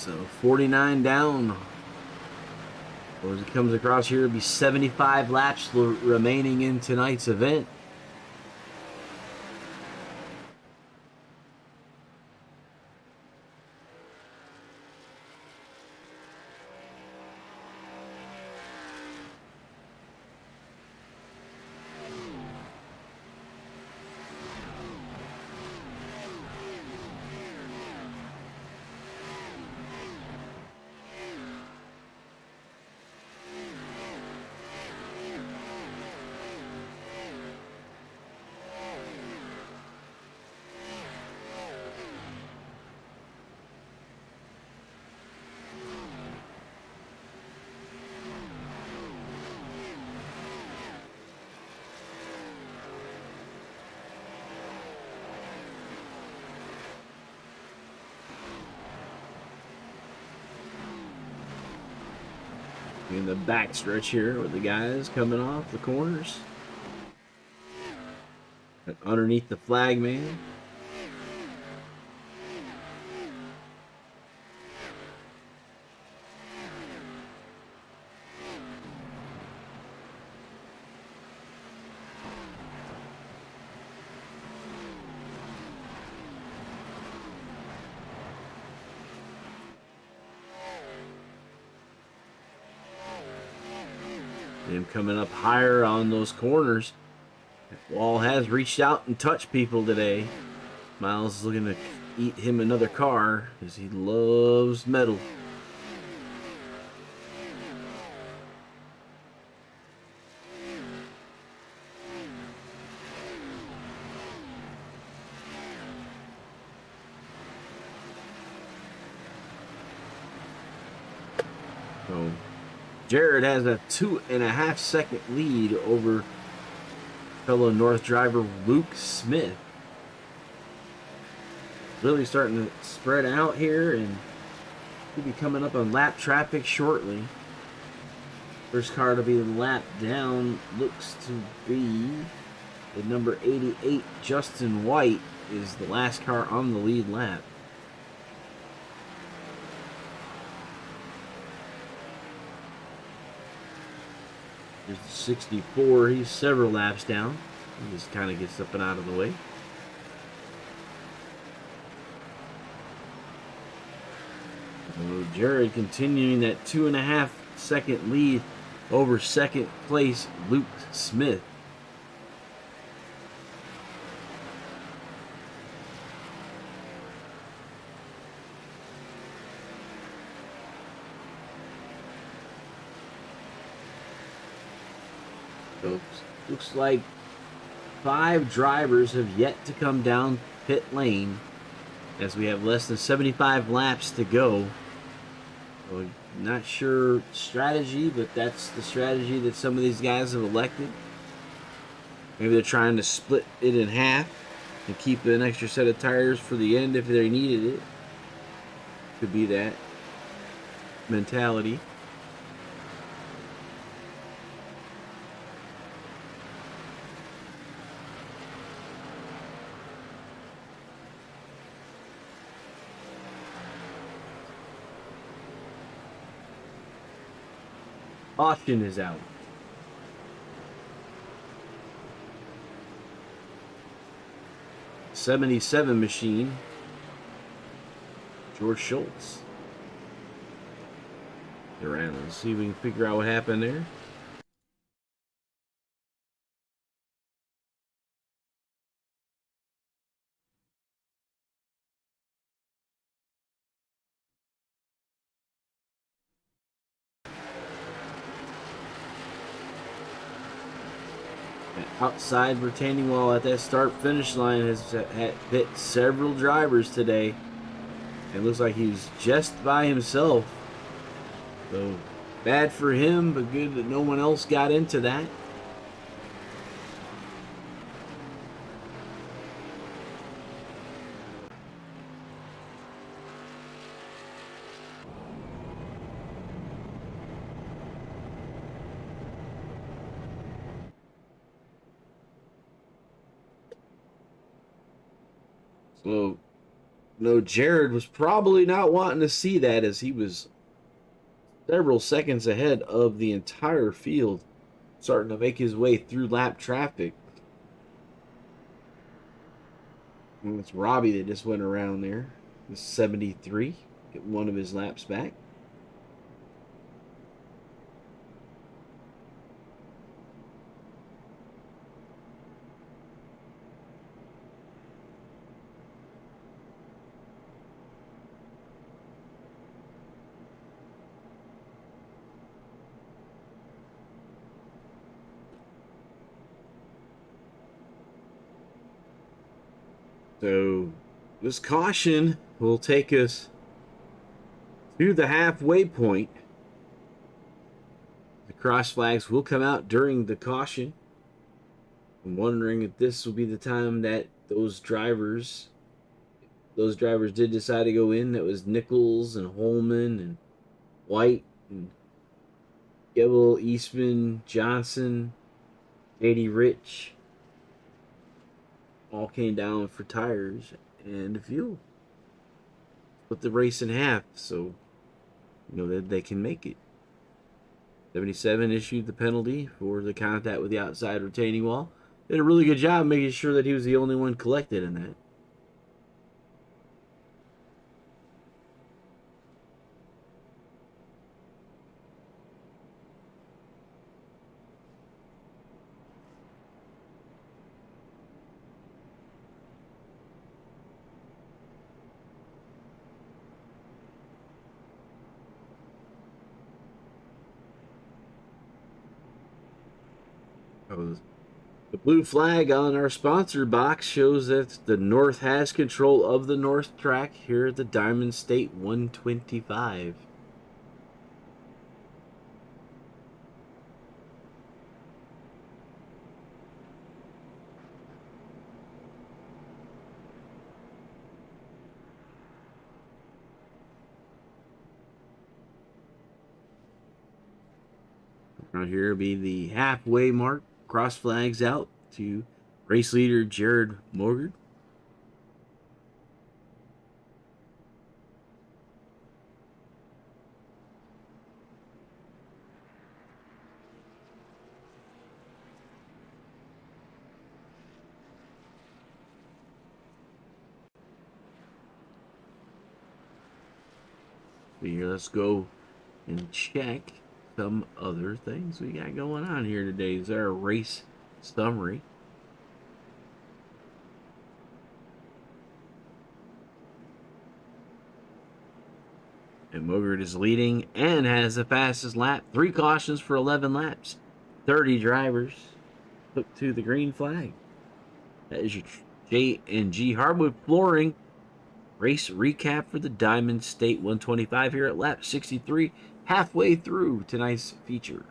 So 49 down. Or as it comes across here, it'll be 75 laps remaining in tonight's event. In the back stretch here with the guys coming off the corners. And underneath the flag man. Him coming up higher on those corners. Wall has reached out and touched people today. Miles is looking to eat him another car because he loves metal. So Jared has a 2.5 second lead over fellow North driver Luke Smith. Really starting to spread out here, and he'll be coming up on lap traffic shortly. First car to be lapped down looks to be the number 88, Justin White, is the last car on the lead lap. There's the 64. He's several laps down. He just kind of gets up and out of the way. So Jared continuing that 2.5 second lead over second place Luke Smith. So looks like 5 drivers have yet to come down pit lane as we have less than 75 laps to go. So not sure strategy, but that's the strategy that some of these guys have elected. Maybe they're trying to split it in half and keep an extra set of tires for the end if they needed it. Could be that mentality. Austin is out. '77 machine. George Schultz. Around. Let's see if we can figure out what happened there. Outside retaining wall at that start finish line has hit several drivers today. It looks like he's just by himself. So bad for him, but good that no one else got into that. So No, Jared was probably not wanting to see that as he was several seconds ahead of the entire field, starting to make his way through lap traffic. And it's Robbie that just went around there. The 73, get one of his laps back. So this caution will take us to the halfway point. The cross flags will come out during the caution. I'm wondering if this will be the time that those drivers did decide to go in. That was Nichols and Holman and White and Gebel, Eastman, Johnson, J.D. Rich. All came down for tires and fuel. Split the race in half, so you know that they can make it. 77 issued the penalty for the contact with the outside retaining wall. Did a really good job making sure that he was the only one collected in that. The blue flag on our sponsor box shows that the North has control of the North track here at the Diamond State 125. Right here will be the halfway mark. Cross flags out to race leader Jared Morgan. Here, let's go and check some other things we got going on here today. Is our race summary. And Mogert is leading and has the fastest lap. 3 cautions for 11 laps. 30 drivers took to the green flag. That is your J&G Hardwood Flooring race recap for the Diamond State 125 here at lap 63. Halfway through tonight's feature.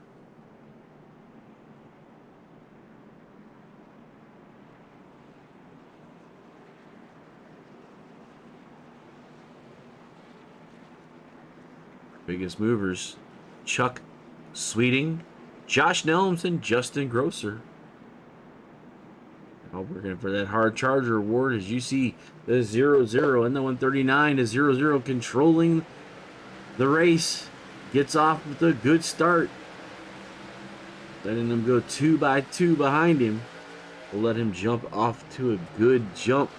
Biggest movers, Chuck Sweeting, Josh Nelms, and Justin Grosser. Now working for that hard charger award as you see the 0-0 and the 139 to 0-0 controlling the race. Gets off with a good start. Letting them go 2 by 2 behind him. We'll let him jump off to a good jump.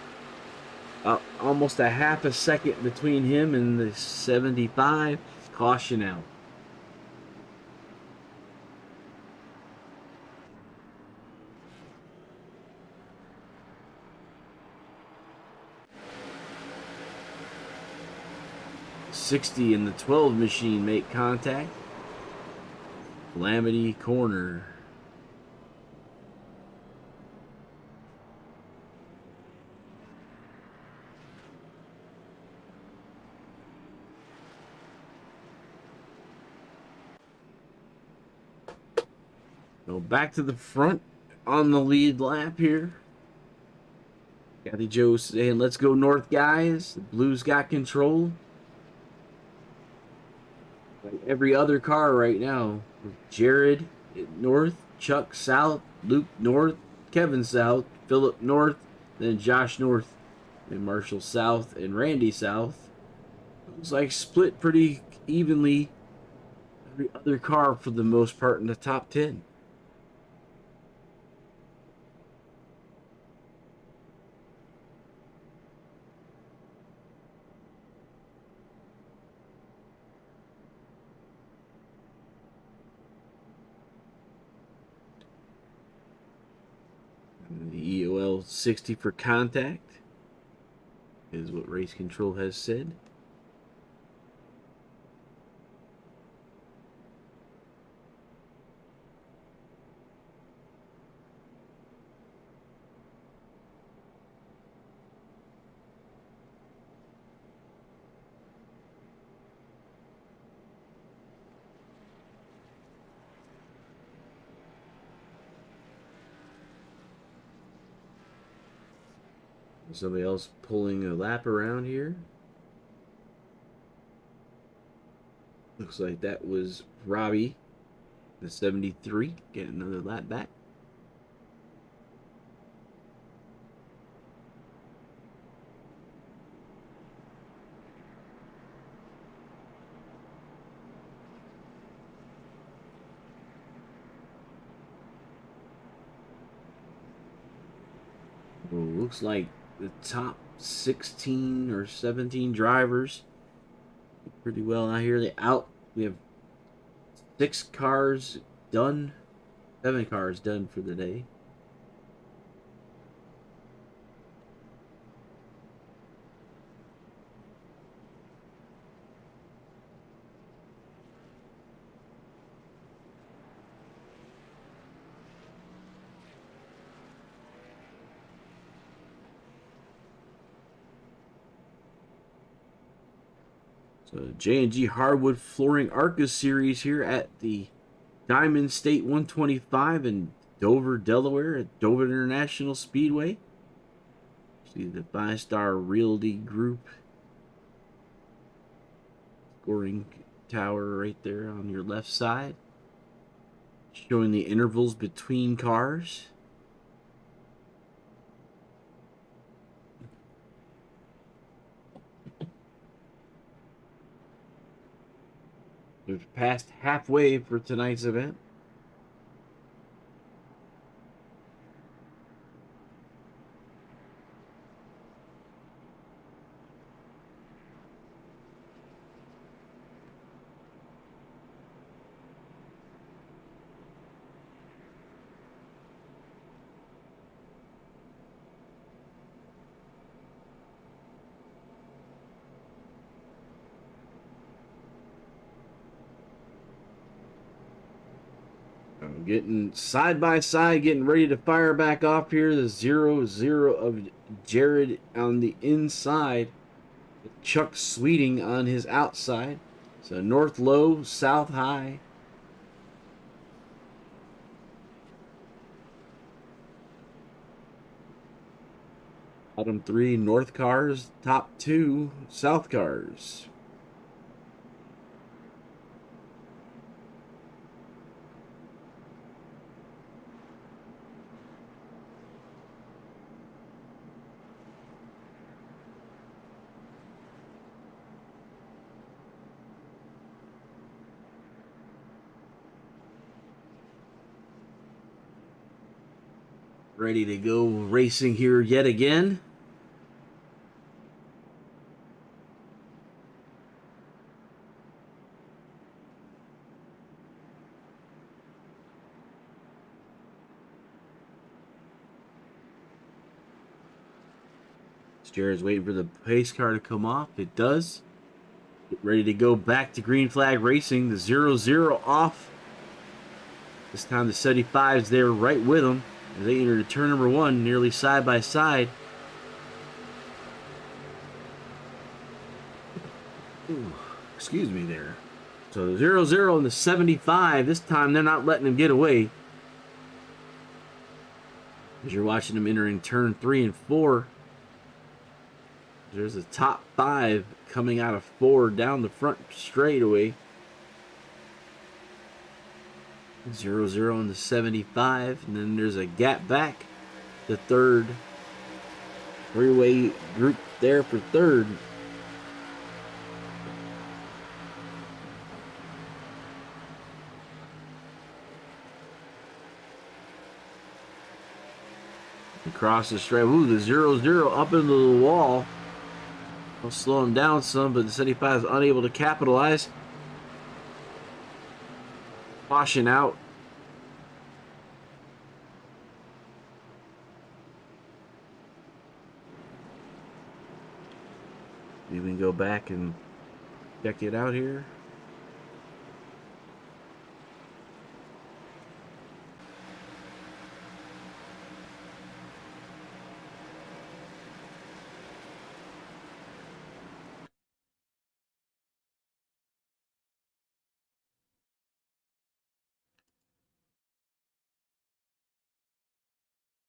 Almost a half a second between him and the 75. Caution out. '60 and the 12 machine make contact. Calamity corner. So back to the front on the lead lap here. Kathy Joe saying, let's go north, guys. The Blues got control. Like every other car right now. Jared north, Chuck south, Luke north, Kevin south, Philip north, then Josh north And Marshall South and Randy South. Looks like split pretty evenly. Every other car for the most part in the top 10. The EOL 60 for contact is what Race Control has said. Somebody else pulling a lap around here. Looks like that was Robbie, the 73, getting another lap back. Well, looks like the top 16 or 17 drivers pretty well out here. We have 6 cars done, 7 cars done for the day. So J&G Hardwood Flooring ARCA series here at the Diamond State 125 in Dover, Delaware at Dover International Speedway. See the 5-star Realty Group scoring tower right there on your left side, showing the intervals between cars. We've passed halfway for tonight's event. Getting side by side, getting ready to fire back off here. The 0-0 of Jared on the inside, Chuck Sweeting on his outside. So north low, south high. Bottom 3 north cars, top 2 south cars. Ready to go racing here yet again. Jared's waiting for the pace car to come off. It does. Get ready to go back to green flag racing. The 0-0 off. This time the 75's there right with them as they enter turn number 1, nearly side by side. Ooh, excuse me there. So the 0-0 and the 75. This time they're not letting them get away. As you're watching them entering turn 3 and 4. There's a top 5 coming out of 4 down the front straightaway. 0-0 in the 75, and then there's a gap back. The third three-way group there for third. Across the straight. Ooh, the 0-0 up into the wall. I'll slow him down some, but the 75 is unable to capitalize. Caution out. We can go back and check it out here.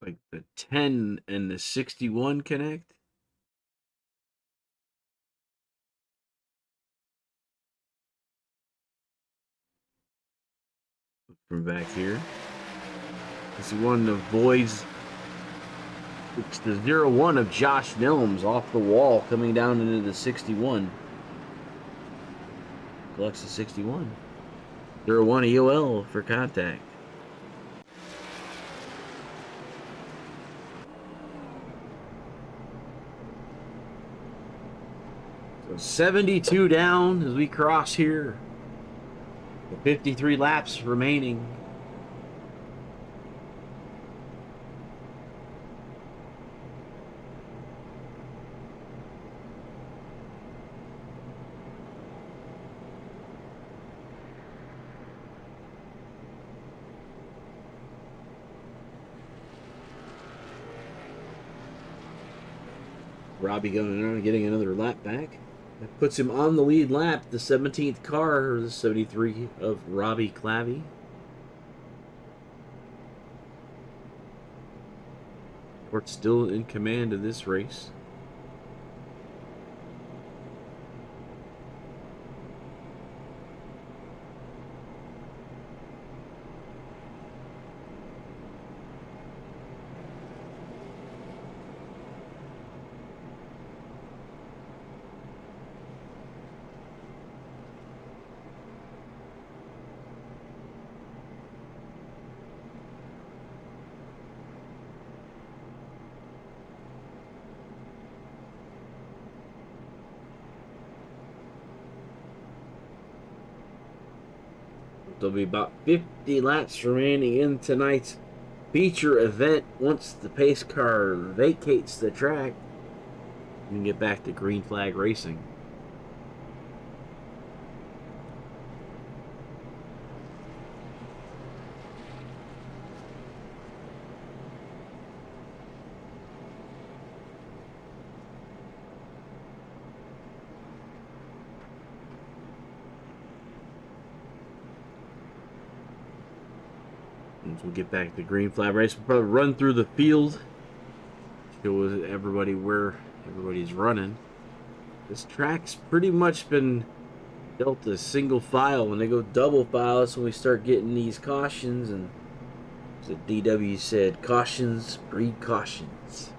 Like the 10 and the 61 connect. From back here. This is one avoids. It's the 0-1 of Josh Nilms off the wall coming down into the 61. Collects the 61. 0-1 EOL for contact. So 72 down as we cross here. 53 laps remaining. Robbie going on and getting another lap back. That puts him on the lead lap, the 17th car, or the 73 of Robbie Clavey. Port's still in command of this race. There'll be about 50 laps remaining in tonight's feature event. Once the pace car vacates the track, we can get back to green flag racing. Once we get back to green flag race, we'll probably run through the field, show everybody where everybody's running. This track's pretty much been dealt a single file. When they go double file, that's when we start getting these cautions, and as the DW said, cautions breed cautions.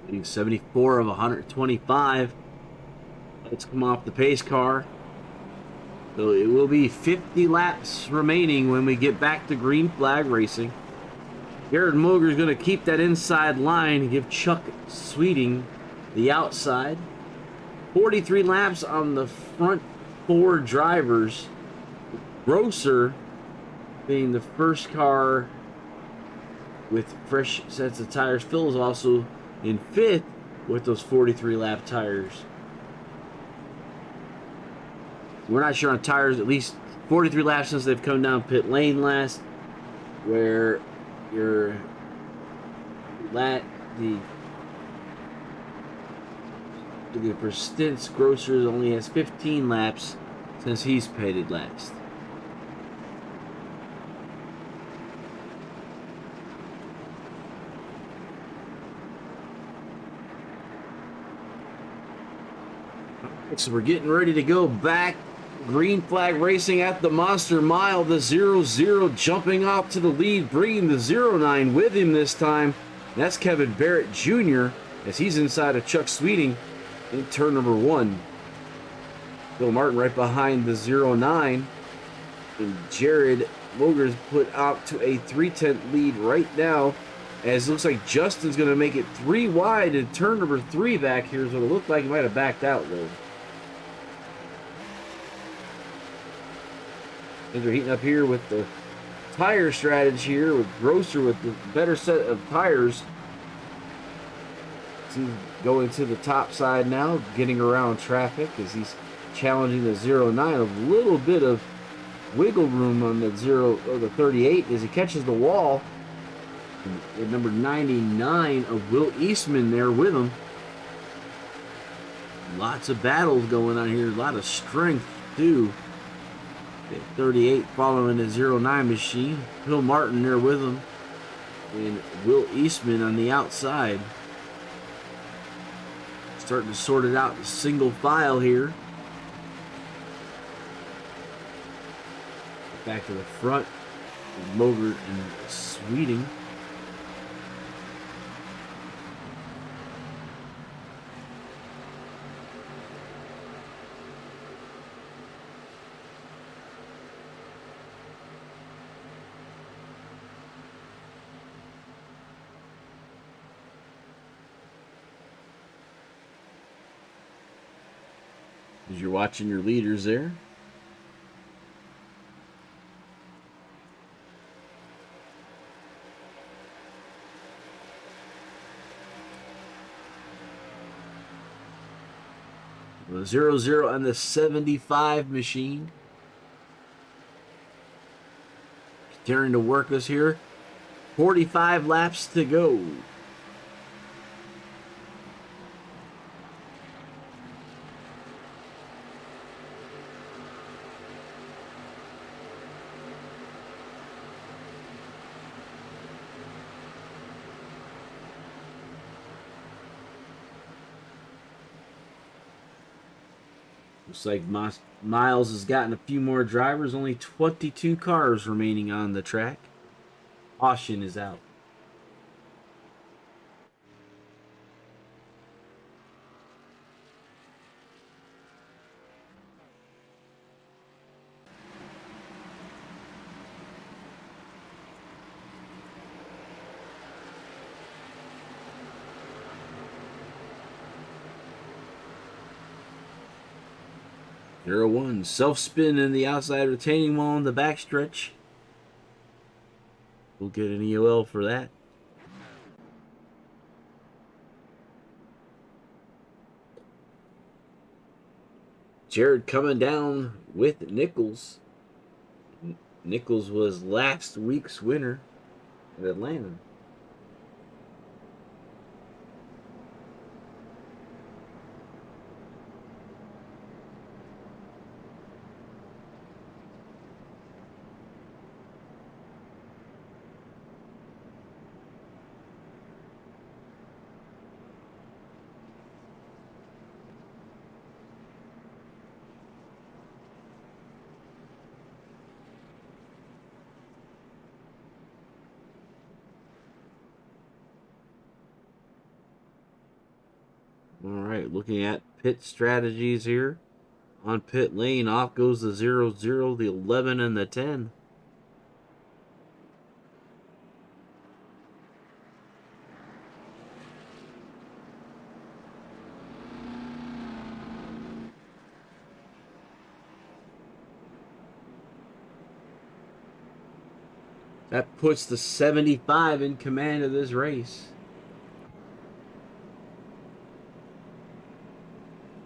Leading 74 of 125. Let's come off the pace car. So it will be 50 laps remaining when we get back to green flag racing. Jared Moger is going to keep that inside line and give Chuck Sweeting the outside. 43 laps on the front four drivers. Grosser being the first car with fresh sets of tires. Phil is also in fifth with those 43 lap tires. We're not sure on tires, at least 43 laps since they've come down pit lane last, where your the for stints, Grosser only has 15 laps since he's pitted last. So we're getting ready to go back. Green flag racing at the Monster Mile. The 0-0 jumping off to the lead, bringing the 0-9 with him this time. That's Kevin Barrett Jr. as he's inside of Chuck Sweeting in turn number 1. Bill Martin right behind the 0-9. And Jared Moger's put out to a 3/10 lead right now, as it looks like Justin's going to make it 3 wide in turn number 3 back here. So it looked like he might have backed out, though. Things are heating up here with the tire strategy here, with Grosser with the better set of tires. He's going to the top side now, getting around traffic as he's challenging the 0-9. A little bit of wiggle room on the 38 as he catches the wall. And number 99 of Will Eastman there with him. Lots of battles going on here, a lot of strength too. 38 following the 0-9 machine. Bill Martin there with him. And Will Eastman on the outside. Starting to sort it out in single file here. Back to the front. Mogert and Sweeting. As you're watching your leaders there. The 0-0 on the 75 machine. Continuing to work us here. 45 laps to go. Looks like Miles has gotten a few more drivers. Only 22 cars remaining on the track. Caution is out. Zero one self spin in the outside retaining wall in the backstretch. We'll get an EOL for that. Jared coming down with Nichols. Nichols was last week's winner at Atlanta. All right, looking at pit strategies here. On pit lane, off goes the 0-0, the 11, and the 10. That puts the 75 in command of this race.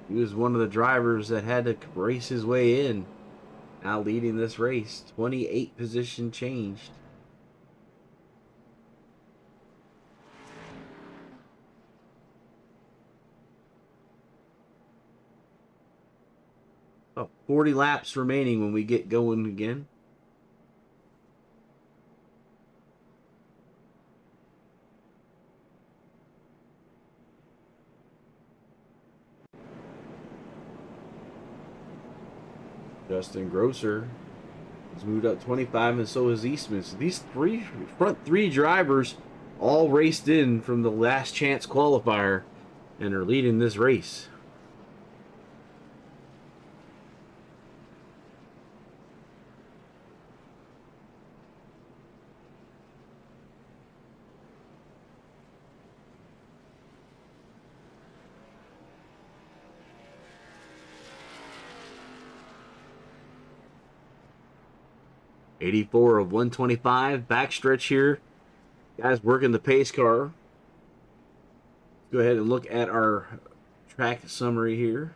He was one of the drivers that had to race his way in. Now leading this race. 28 position changed. About 40 laps remaining when we get going again. Justin Grosser has moved up 25, and so has Eastman. So these front three drivers all raced in from the last chance qualifier and are leading this race. '84 of 125 backstretch here. Guys working the pace car. Let's go ahead and look at our track summary here.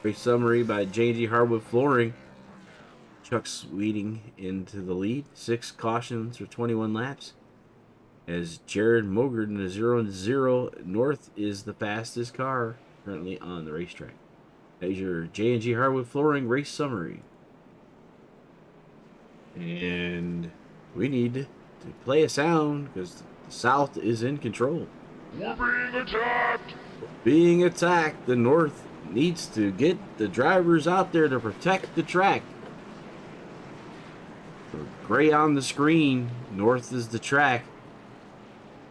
Race summary by J&G Hardwood Flooring. Chuck Sweeting into the lead. 6 cautions for 21 laps. As Jared Mogard in a 0-0 North is the fastest car currently on the racetrack. There's your J&G Hardwood Flooring race summary. And we need to play a sound because the South is in control. We're being attacked! Being attacked, the North needs to get the drivers out there to protect the track. So gray on the screen, North is the track.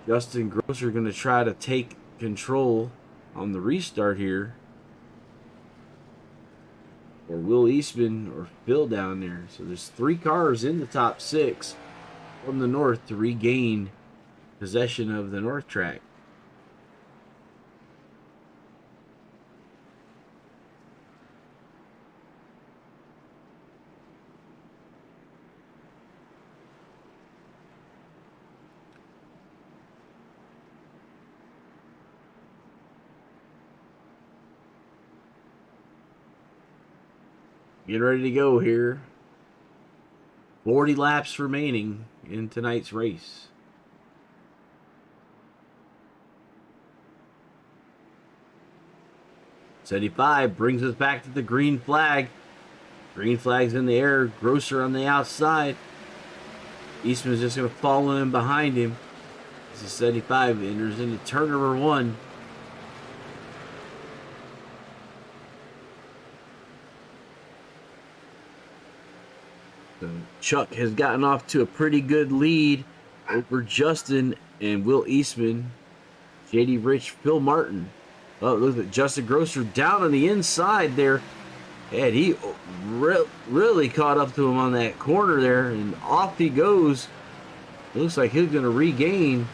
Justin Grosser going to try to take control on the restart here. Or Will Eastman or Phil down there. So there's 3 cars in the top 6 from the North to regain possession of the North track. Get ready to go here. 40 laps remaining in tonight's race. '75 brings us back to the green flag. Green flag's in the air. Grosser on the outside. Eastman's just going to follow him behind him. This is '75 enters into turn number 1. So Chuck has gotten off to a pretty good lead over Justin and Will Eastman, JD Rich, Phil Martin. Oh, look at Justin Grosser down on the inside there. And he really caught up to him on that corner there, and off he goes. It looks like he's going to regain.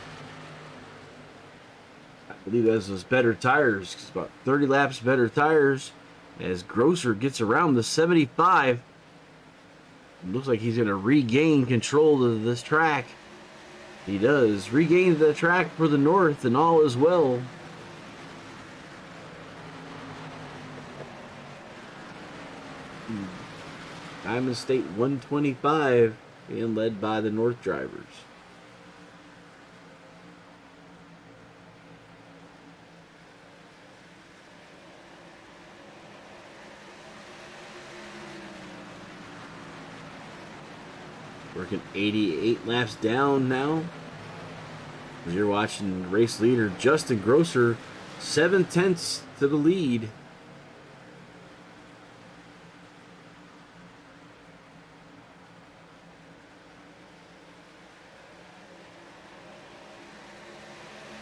I believe that's those better tires. It's about 30 laps better tires as Grosser gets around the 75. Looks like he's going to regain control of this track. He does. Regain the track for the North, and all is well. Diamond State 125 being led by the North drivers. Working 88 laps down now. As you're watching race leader Justin Grosser, 7/10 to the lead.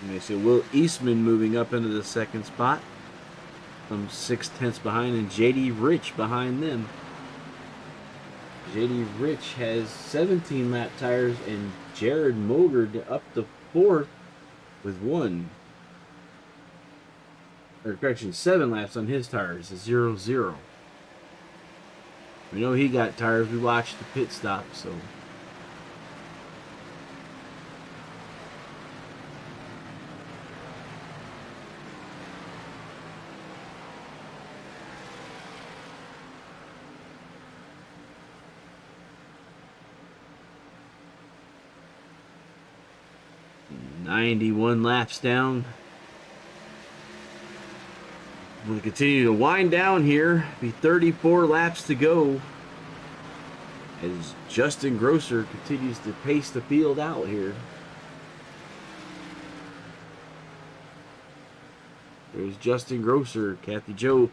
And you see Will Eastman moving up into the second spot. Some 6/10 behind, and JD Rich behind them. JD Rich has 17 lap tires, and Jared Mogard up to 4th with 7 laps on his tires, a 0-0. We know he got tires. We watched the pit stop, so. "91 laps down. We continue to wind down here. Be 34 laps to go as Justin Grosser continues to pace the field out here. There's Justin Grosser. Kathy Joe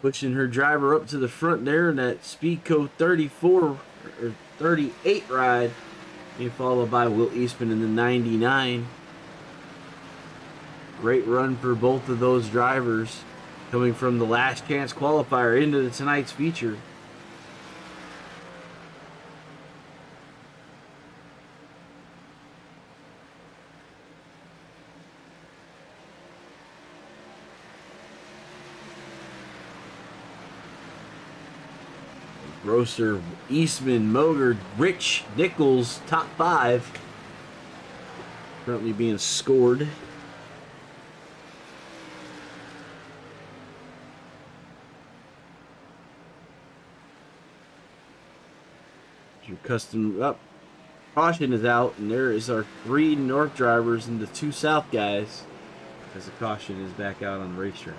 pushing her driver up to the front there in that Speedco 34 or 38 ride. And followed by Will Eastman in the 99. Great run for both of those drivers coming from the last chance qualifier into tonight's feature. Grosser, Eastman, Moger, Rich, Nichols, top 5. Currently being scored. Your custom up. Caution is out, and there is our 3 north drivers and the 2 south guys as the caution is back out on the racetrack.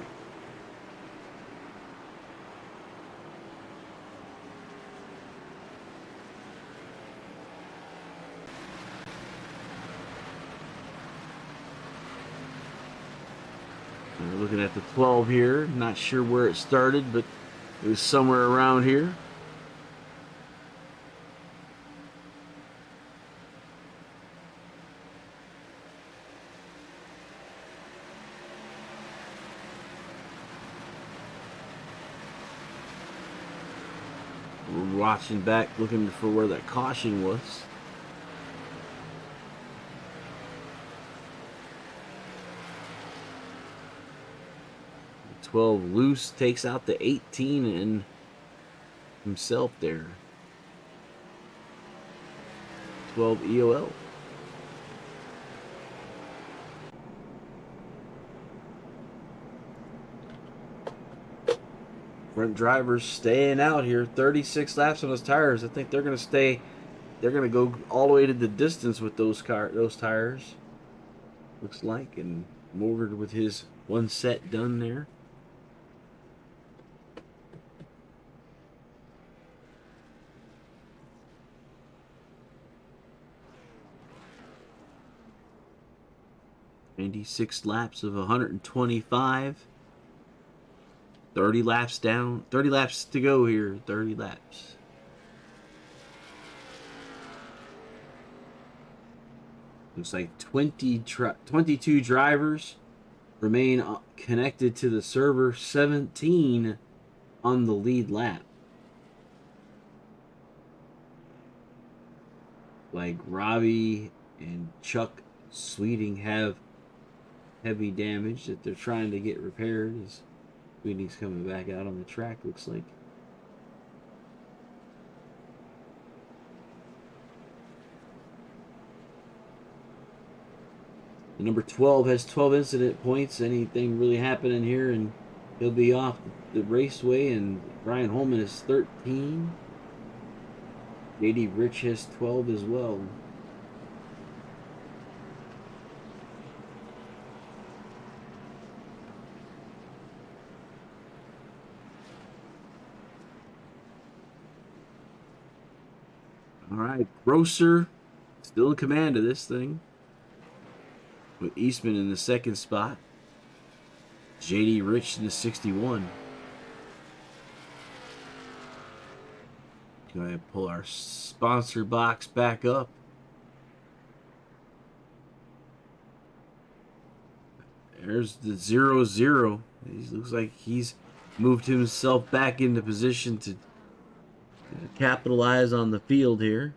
We're looking at the 12 here. Not sure where it started, but it was somewhere around here. We're watching back, looking for where that caution was. 12 loose, takes out the 18 and himself there. 12 EOL. Front drivers staying out here. 36 laps on those tires. I think they're going to stay. They're going to go all the way to the distance with those tires. Looks like. And Morgan with his one set done there. Six laps of 125. 30 laps down. 30 laps to go here. 30 laps. Looks like 22 drivers remain connected to the server. 17 on the lead lap. Like Robbie and Chuck Sweeting have heavy damage that they're trying to get repaired as Sweeting's coming back out on the track, looks like. The number 12 has 12 incident points. Anything really happening here and he'll be off the raceway. And Brian Holman is 13. JD Rich has 12 as well. All right, Grosser still in command of this thing, with Eastman in the second spot. JD Rich in the 61. Go ahead and pull our sponsor box back up. There's the 0-0. He looks like he's moved himself back into position to capitalize on the field here.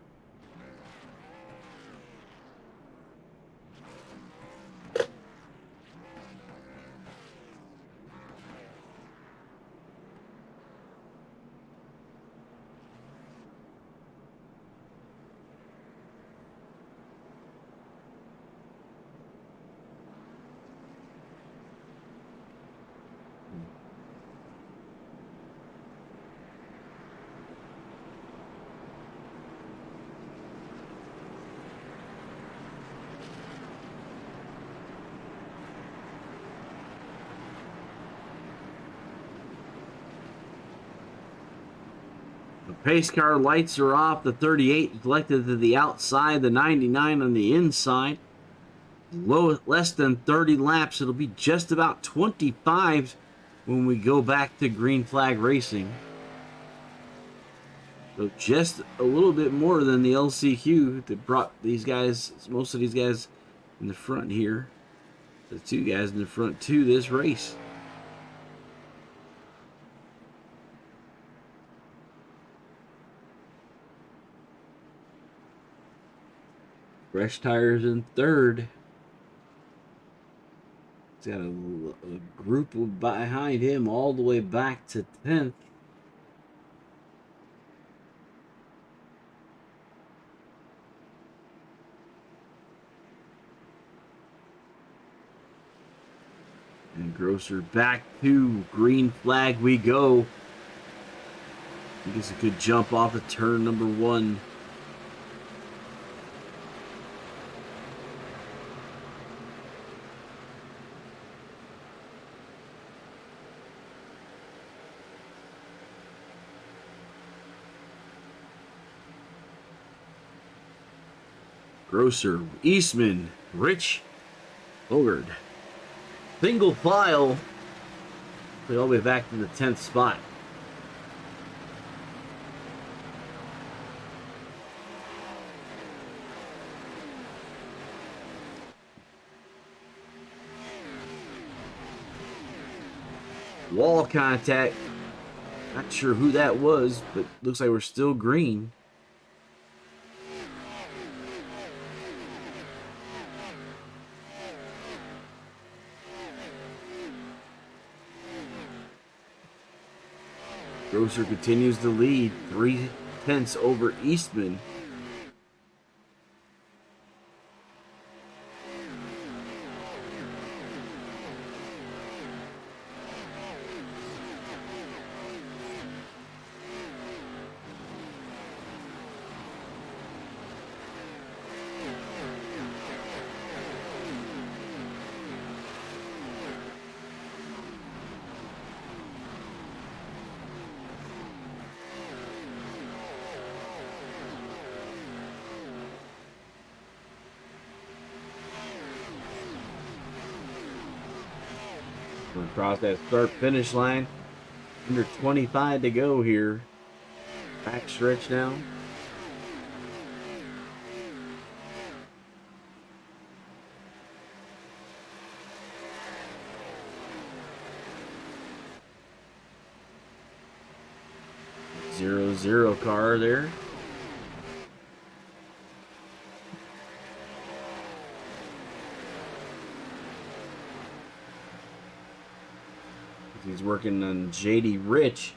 Pace car lights are off. The 38 collected to the outside, the 99 on the inside. Less than 30 laps. It'll be just about 25 when we go back to green flag racing. So just a little bit more than the LCQ that brought these guys, most of these guys in the front here. The two guys in the front to this race. Fresh tires in third. He's got a group behind him all the way back to 10th. And Grosser back to green flag we go. He gets a good jump off of turn number 1. Grosser, Eastman, Rich, Hogard. Single file. All the way back to the 10th spot. Wall contact. Not sure who that was, but looks like we're still green. Grosser continues to lead, 3/10 over Eastman. We're across that start finish line. Under 25 to go here. Back stretch now. Zero car there. He's working on JD Rich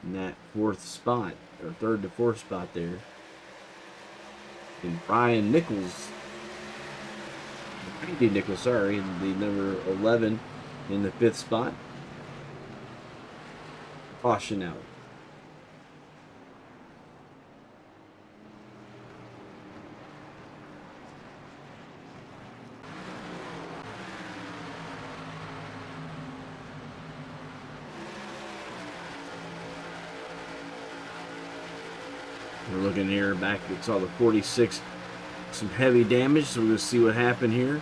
in that 4th spot, or 3rd to 4th spot there. And Brian Nichols, Randy Nichols, sorry, the number 11 in the 5th spot. Caution out. We're looking here back. We saw the 46, some heavy damage. So we're going to see what happened here.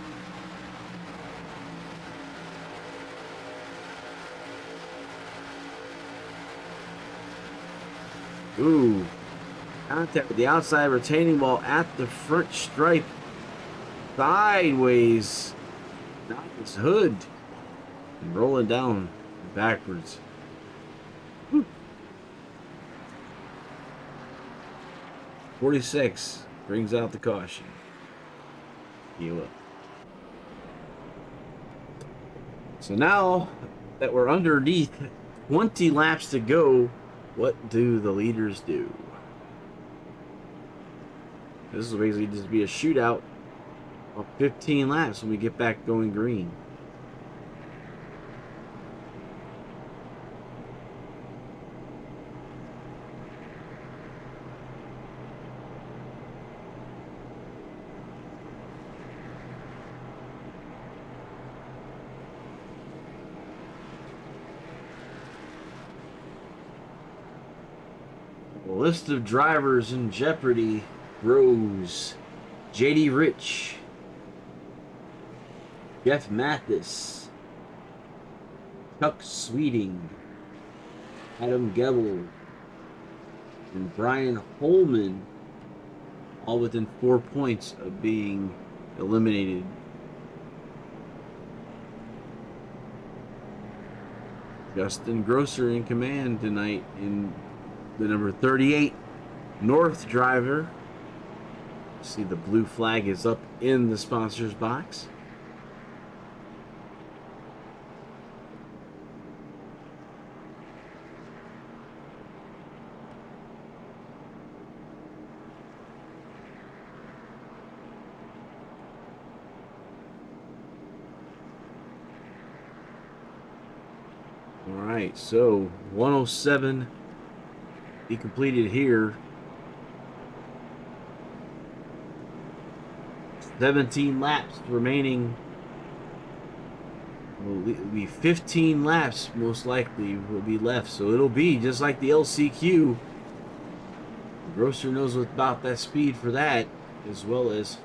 Ooh, contact with the outside retaining wall at the front stripe. Sideways. Knocked his hood. And rolling down backwards. 46 brings out the caution. Heel up. So now that we're underneath 20 laps to go, what do the leaders do? This will basically just be a shootout of 15 laps when we get back going green. list of drivers in jeopardy grows. JD Rich, Jeff Mathis, Chuck Sweeting, Adam Gebel, and Brian Holman, all within 4 points of being eliminated. Justin Grosser in command tonight in the number 38 North driver. See, the blue flag is up in the sponsors box. All right, so 107 be completed here. 17 laps remaining. Will be 15 laps most likely will be left, so it'll be just like the LCQ. Grosser knows about that speed for that, as well as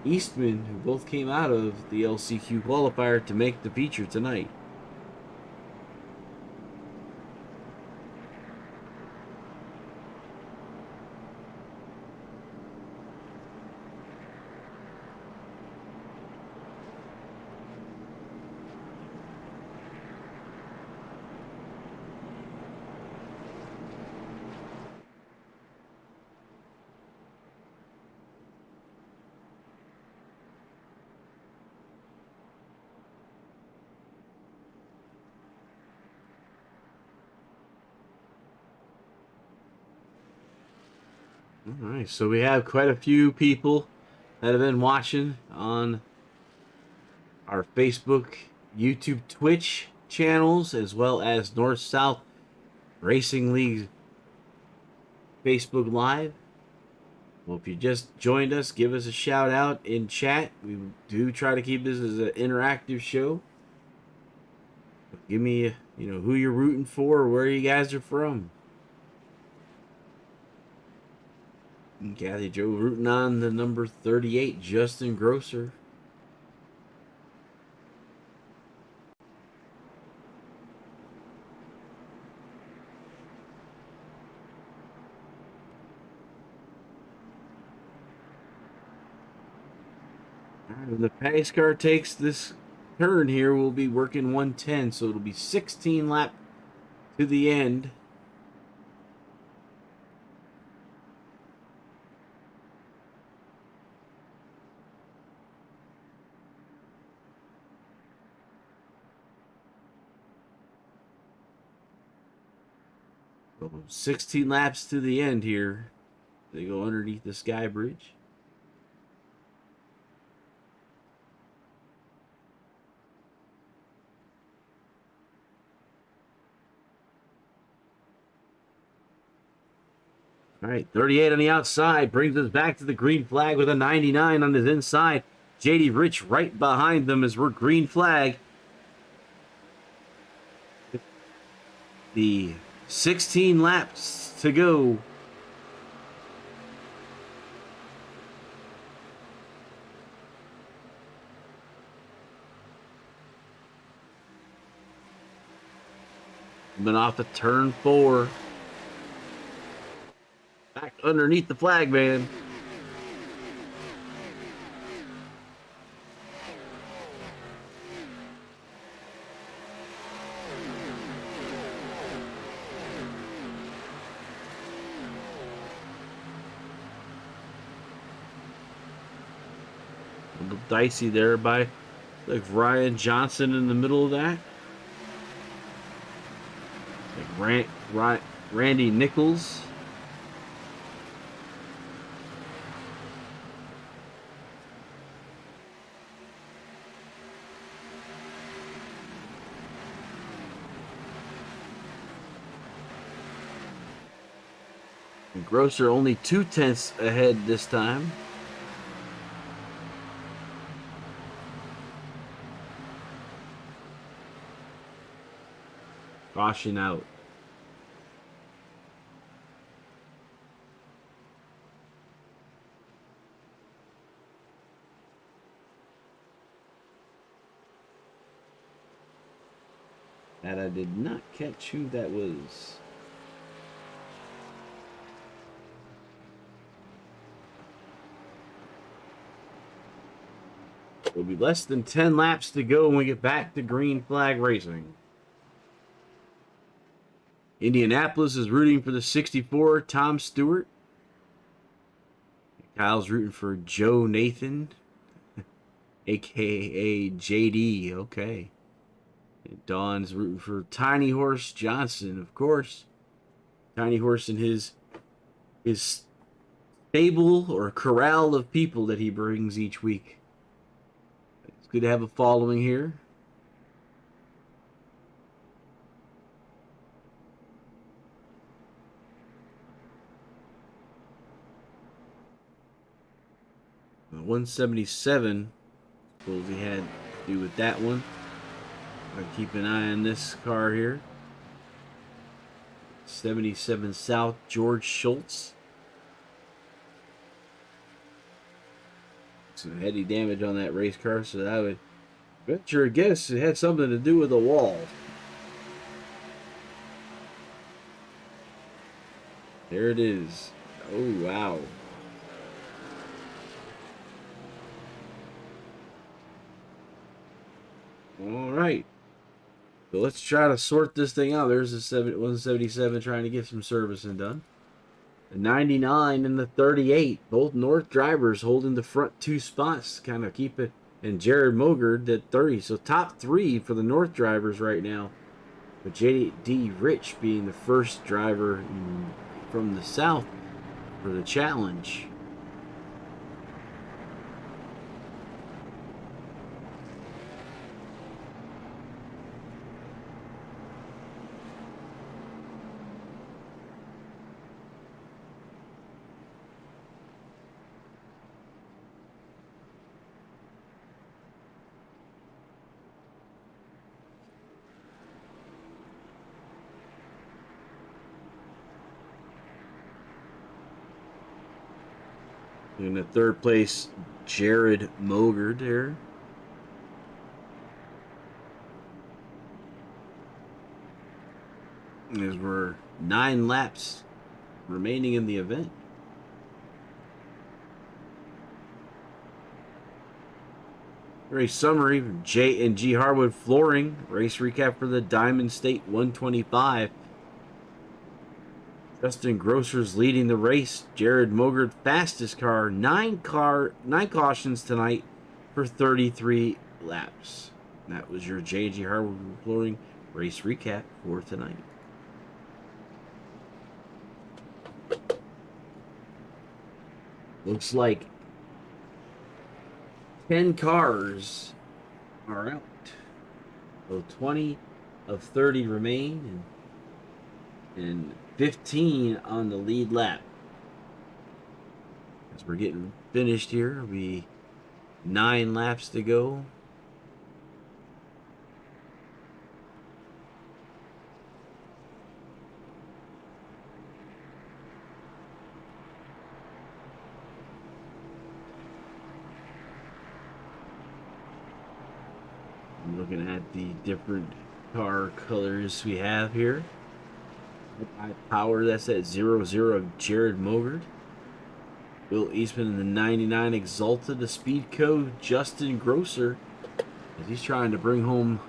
Eastman, who both came out of the LCQ qualifier to make the feature tonight. All right, so we have quite a few people that have been watching on our Facebook, YouTube, Twitch channels, as well as North South Racing League Facebook Live. Well, if you just joined us, give us a shout out in chat. We do try to keep this as an interactive show. Give me, who you're rooting for, or where you guys are from. Kathy Joe rooting on the number 38, Justin Grosser. When the pace car takes this turn here, we'll be working 110, so it'll be 16 laps to the end. So 16 laps to the end here. They go underneath the sky bridge. All right, 38 on the outside brings us back to the green flag with a 99 on his inside. JD Rich right behind them as we're green flag. The 16 laps to go. Coming off of turn 4. Back underneath the flag, man. A little dicey there by like Ryan Johnson in the middle of that. Like Randy Nichols. And Grosser only 0.2 ahead this time. Caution out. That I did not catch who that was. It'll be less than 10 laps to go when we get back to green flag racing. Indianapolis is rooting for the 64, Tom Stewart. Kyle's rooting for Joe Nathan, a.k.a. JD. Okay. And Don's rooting for Tiny Horse Johnson, of course. Tiny Horse and his stable or corral of people that he brings each week. It's good to have a following here. The 177, suppose he had to do with that one. I'll keep an eye on this car here. 77 South, George Schultz. Some heady damage on that race car, so I would venture a guess it had something to do with the wall. There it is. Oh, wow. All right. So let's try to sort this thing out. There's the 177 trying to get some servicing done. The 99 and the 38, both North drivers holding the front two spots to kind of keep it. And Jared Mogard at 30. So top three for the North drivers right now. But J.D. Rich being the first driver from the South for the challenge. In the third place, Jared Mogard there. As we're 9 laps remaining in the event. Race summary, J and G Harwood Flooring. Race recap for the Diamond State 125. Justin Grosser's leading the race. Jared Mogard, fastest car. 9 cautions tonight for 33 laps. That was your J&G Harwood Flooring race recap for tonight. Looks like 10 cars are out. So 20 of 30 remain, and 15 on the lead lap. As we're getting finished here, it'll be 9 laps to go. I'm looking at the different car colors we have here. High power, that's at 00 of Jared Mogard. Will Eastman in the 99 Exalted, the Speedco, Justin Grosser, as he's trying to bring home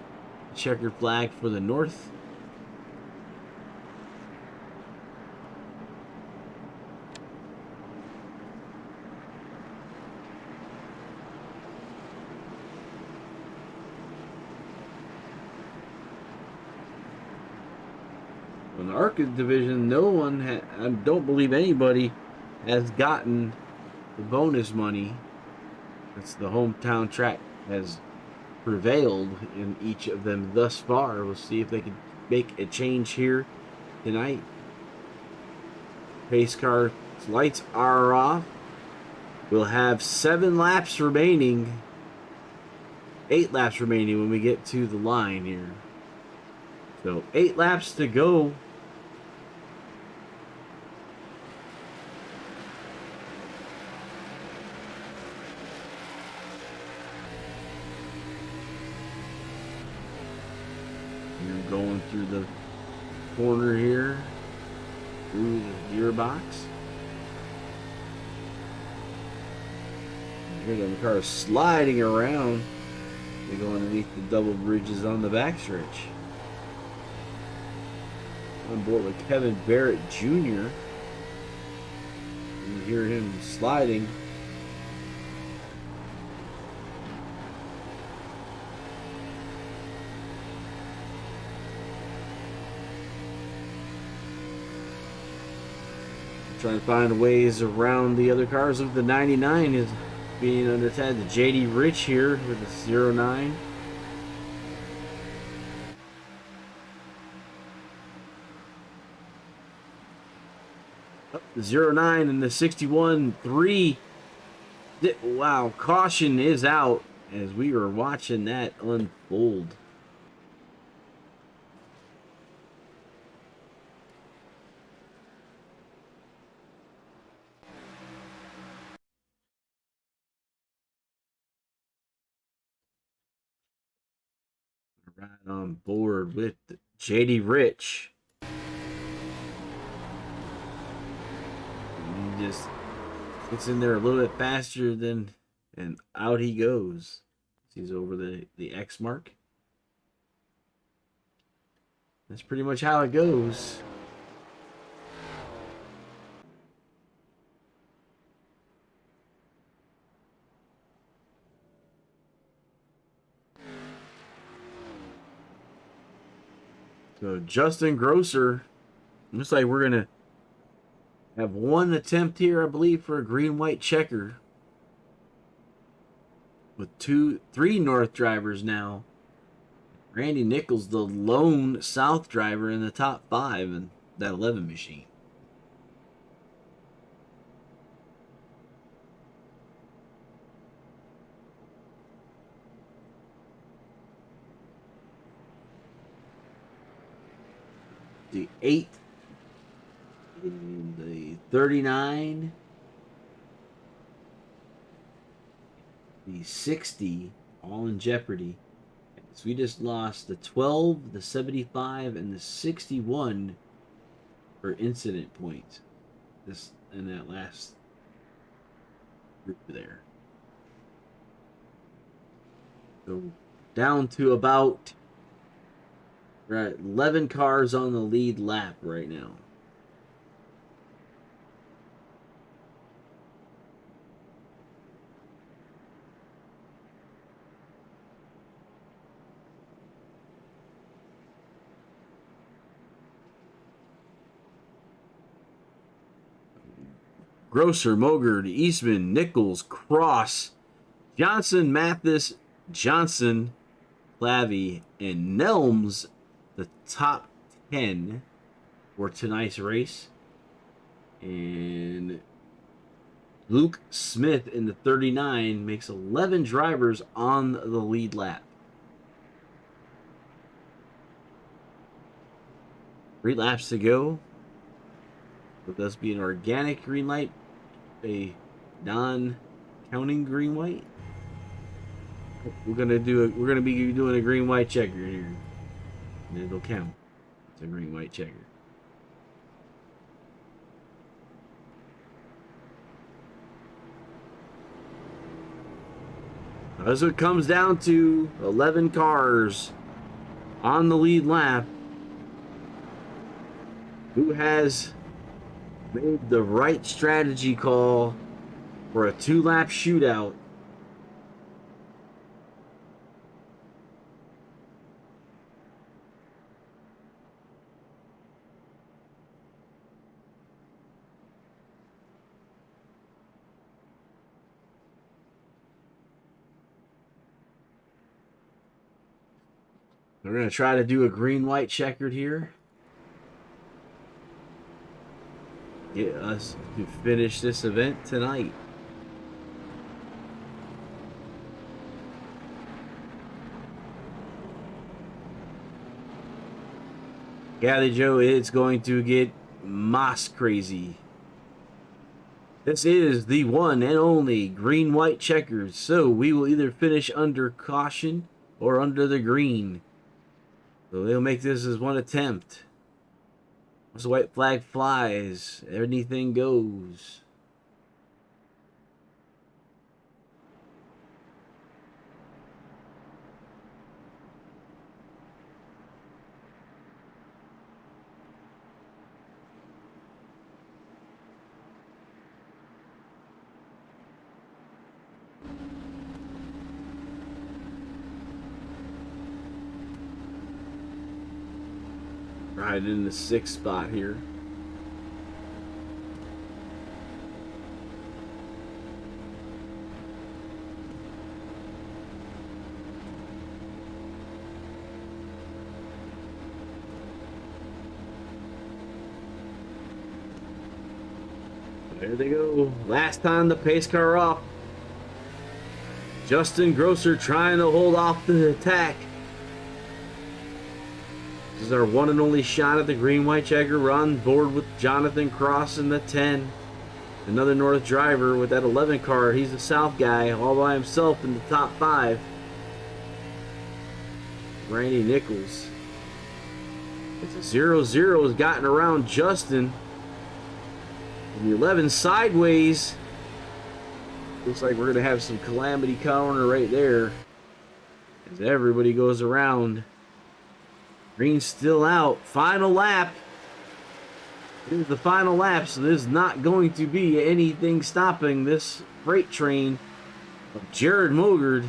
the checkered flag for the North. In the ARCA division, no one I don't believe anybody has gotten the bonus money. It's the hometown track has prevailed in each of them thus far. We'll see if they can make a change here tonight. Pace car lights are off. We'll have 7 laps remaining. 8 laps remaining when we get to the line here. So 8 laps to go. You're going Going through the corner here, through the gearbox. Here the car is sliding around. They go underneath the double bridges on the backstretch. On board with Kevin Barrett Jr. You hear him sliding. Trying to find ways around the other cars. Look, the 99 is being under attack. The JD Rich here with the 09. Oh, the 09 and the 61 3. Wow, caution is out as we were watching that unfold. Right on board with JD Rich. He just gets in there a little bit faster than, and out he goes. He's over the X mark. That's pretty much how it goes. So Justin Grosser, looks like we're gonna have one attempt here, I believe, for a green-white checker. With three North drivers now. Randy Nichols, the lone South driver in the top 5 in that 11 machine. The 8, the 39, the 60, all in jeopardy. So we just lost the 12, the 75, and the 61 for incident points. This in that last group there. So down to about, we're at 11 cars on the lead lap right now. Grosser, Mogard, Eastman, Nichols, Cross, Johnson, Mathis, Johnson, Clavey, and Nelms, the top 10 for tonight's race. And Luke Smith in the 39 makes 11 drivers on the lead lap. 3 laps to go. With us being organic green light, a non-counting green white. We're gonna be doing a green white checker here. And it'll count. It's a green white checker. As it comes down to 11 cars on the lead lap, who has made the right strategy call for a 2-lap shootout? We're going to try to do a green-white checkered here. Get us to finish this event tonight. Galley Joe, it's going to get moss crazy. This is the one and only green-white checkers, so we will either finish under caution or under the green. So they'll make this as one attempt. Once the white flag flies, anything goes. Right in the 6th spot here. There they go. Last time the pace car off. Justin Grosser trying to hold off the attack. This is our one and only shot at the green white checker. We're on board with Jonathan Cross in the 10. Another North driver with that 11 car. He's the South guy all by himself in the top 5. Randy Nichols. It's a 0-0 has gotten around Justin. And the 11 sideways. Looks like we're going to have some calamity corner right there. As everybody goes around. Green's still out. Final lap. This is the final lap, so there's not going to be anything stopping this freight train of Jared Mogard.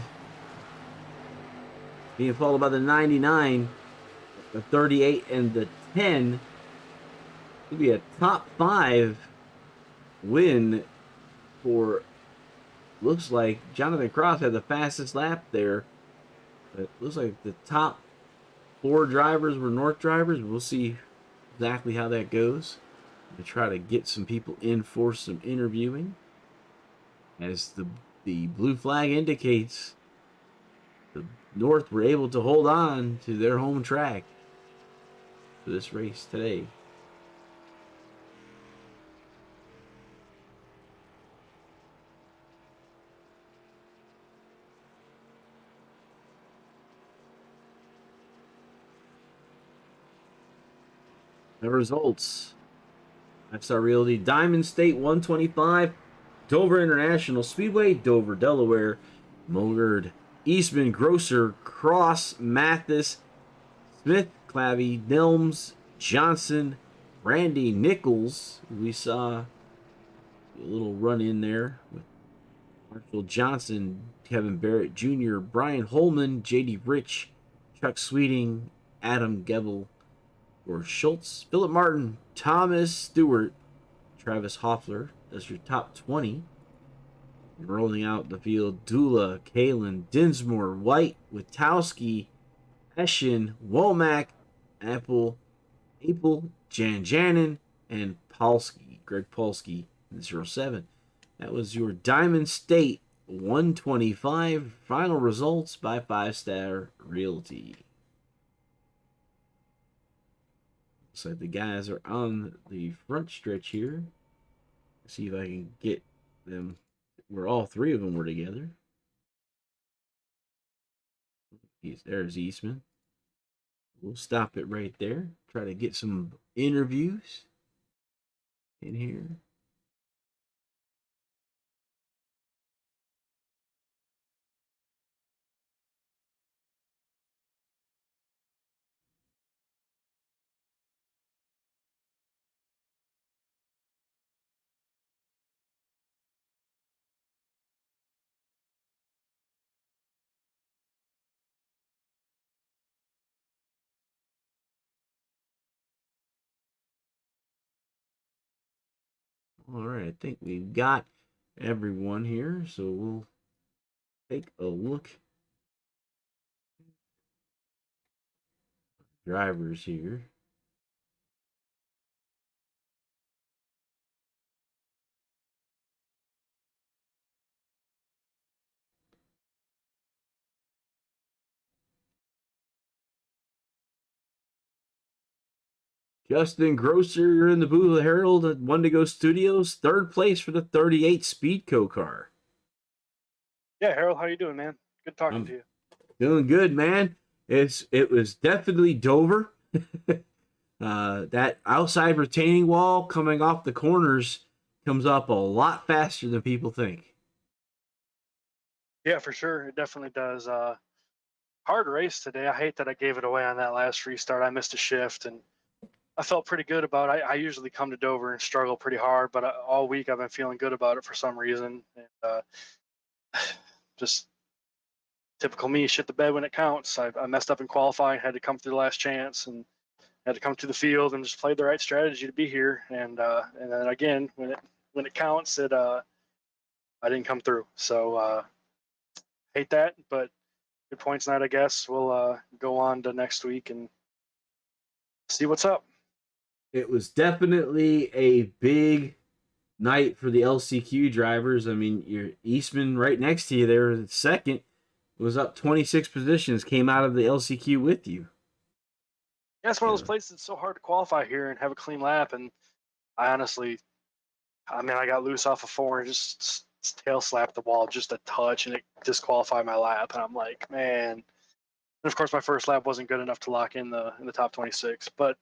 Being followed by the 99, the 38, and the 10. It'll be a top 5 win for, looks like Jonathan Cross had the fastest lap there. But looks like the top 4 drivers were North drivers. We'll see exactly how that goes. To try to get some people in for some interviewing. As the blue flag indicates, the North were able to hold on to their home track for this race today. The results. NSRL Realty Diamond State 125, Dover International Speedway, Dover, Delaware, Mogard, Eastman, Grosser, Cross, Mathis, Smith, Clavey, Nelms, Johnson, Randy Nichols. We saw a little run in there with Marshall Johnson, Kevin Barrett Jr., Brian Holman, JD Rich, Chuck Sweeting, Adam Gebel, or Schultz, Philip Martin, Thomas Stewart, Travis Hoffler. That's your top 20. And rolling out the field, Dula, Kalen, Dinsmore, White, Witowski, Eschen, Womack, Apple, Janjanin, and Polsky, Greg Polsky, 07. That was your Diamond State 125 final results by 5-Star Realty. Looks like the guys are on the front stretch here. Let's see if I can get them where all 3 of them were together. There's Eastman. We'll stop it right there. Try to get some interviews in here. All right, I think we've got everyone here, so we'll take a look. Drivers here. Justin Grosser, you're in the booth with Harold at One to Go Studios. 3rd place for the 38 Speedco car. Yeah, Harold, how you doing, man? Good talking to you. Doing good, man. It was definitely Dover. That outside retaining wall coming off the corners comes up a lot faster than people think. Yeah, for sure. It definitely does. Hard race today. I hate that I gave it away on that last restart. I missed a shift, and I felt pretty good about it. I usually come to Dover and struggle pretty hard, but all week I've been feeling good about it for some reason. And just typical me, shit the bed when it counts. I messed up in qualifying, had to come through the last chance, and had to come to the field and just played the right strategy to be here. And then again, when it counts, I didn't come through. So hate that, but good points night, I guess. We'll go on to next week and see what's up. It was definitely a big night for the LCQ drivers. I mean, your Eastman right next to you there, second, was up 26 positions, came out of the LCQ with you. Yeah, it's one of those places that's so hard to qualify here and have a clean lap. And I honestly, I got loose off of 4 and just tail slapped the wall just a touch, and it disqualified my lap. And I'm like, man. And of course, my first lap wasn't good enough to lock in the top 26. But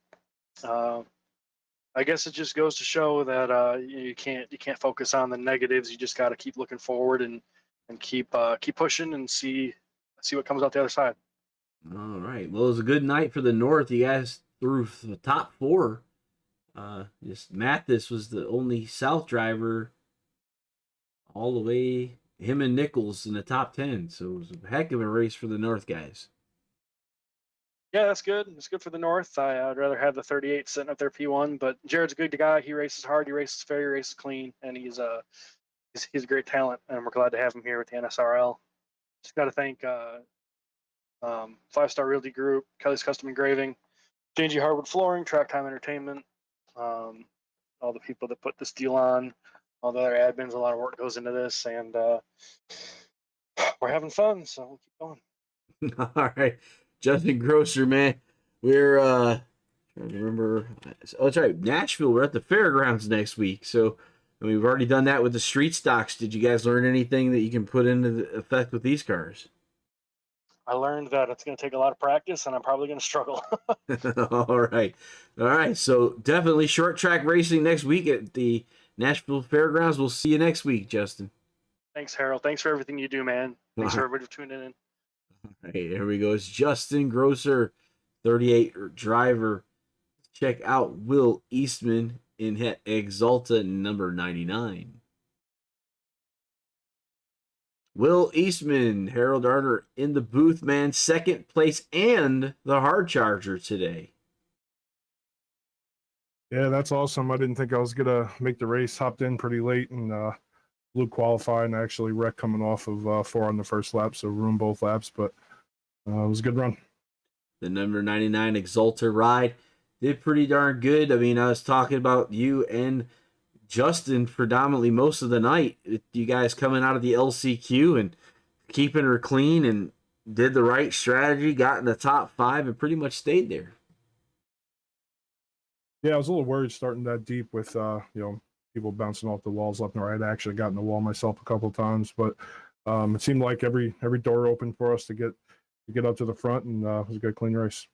I guess it just goes to show that you can't focus on the negatives. You just got to keep looking forward and keep pushing and see what comes out the other side. All right. Well, it was a good night for the North. You guys threw the top 4. Just Mathis was the only South driver all the way, him and Nichols in the top 10. So it was a heck of a race for the North guys. Yeah, that's good. It's good for the North. I'd rather have the 38 sitting up there P1, but Jared's a good guy. He races hard, he races fair, he races clean, and he's a great talent, and we're glad to have him here with the NSRL. Just got to thank 5-Star Realty Group, Kelly's Custom Engraving, J&G Hardwood Flooring, Track Time Entertainment, all the people that put this deal on, all the other admins. A lot of work goes into this, and we're having fun, so we'll keep going. All right. Justin Grosser, man. We're trying to remember. Oh, that's right. Nashville. We're at the fairgrounds next week. So we've already done that with the street stocks. Did you guys learn anything that you can put into the effect with these cars? I learned that it's going to take a lot of practice, and I'm probably going to struggle. All right. All right. So definitely short track racing next week at the Nashville Fairgrounds. We'll see you next week, Justin. Thanks, Harold. Thanks for everything you do, man. Thanks for everybody for tuning in. All right, here we go. It's Justin Grosser, 38 driver. Check out Will Eastman in Exalta number 99. Will Eastman, Harold Arner in the booth, man. Second place and the hard charger today. Yeah, that's awesome. I didn't think I was going to make the race. Hopped in pretty late and blew qualify and actually wrecked coming off of 4 on the first lap, so ruined both laps, but it was a good run. The number 99 Exalta ride did pretty darn good. I mean, I was talking about you and Justin predominantly most of the night. You guys coming out of the LCQ and keeping her clean and did the right strategy, got in the top 5 and pretty much stayed there. Yeah, I was a little worried starting that deep with people bouncing off the walls left and right. I actually got in the wall myself a couple of times, but it seemed like every door opened for us to get up to the front, and it was a good clean race.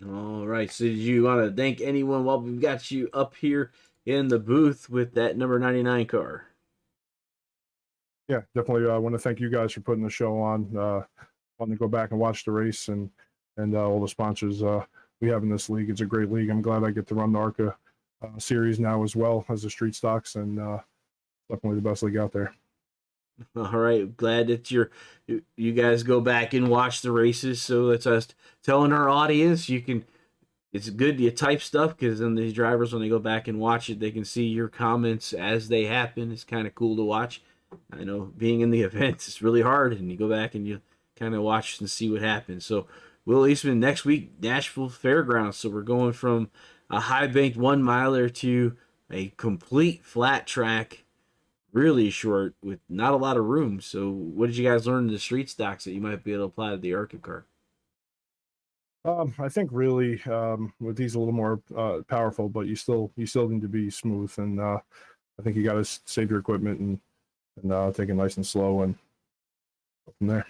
All right. So did you want to thank anyone while we've got you up here in the booth with that number 99 car? Yeah, definitely. I want to thank you guys for putting the show on. Want to go back and watch the race and all the sponsors we have in this league. It's a great league. I'm glad I get to run the ARCA series now as well as the street stocks, and definitely the best league out there. All right, glad that you guys go back and watch the races. So that's us telling our audience it's good you type stuff, because then these drivers, when they go back and watch it, they can see your comments as they happen. It's kind of cool to watch. I know being in the events is really hard, and you go back and you kind of watch and see what happens. So Will Eastman next week, Nashville Fairgrounds. So we're going from a high banked 1 miler to a complete flat track, really short with not a lot of room. So what did you guys learn in the street stocks that you might be able to apply to the ARCA car? I think really with these a little more powerful, but you still need to be smooth, and I think you got to save your equipment and take it nice and slow and go from there.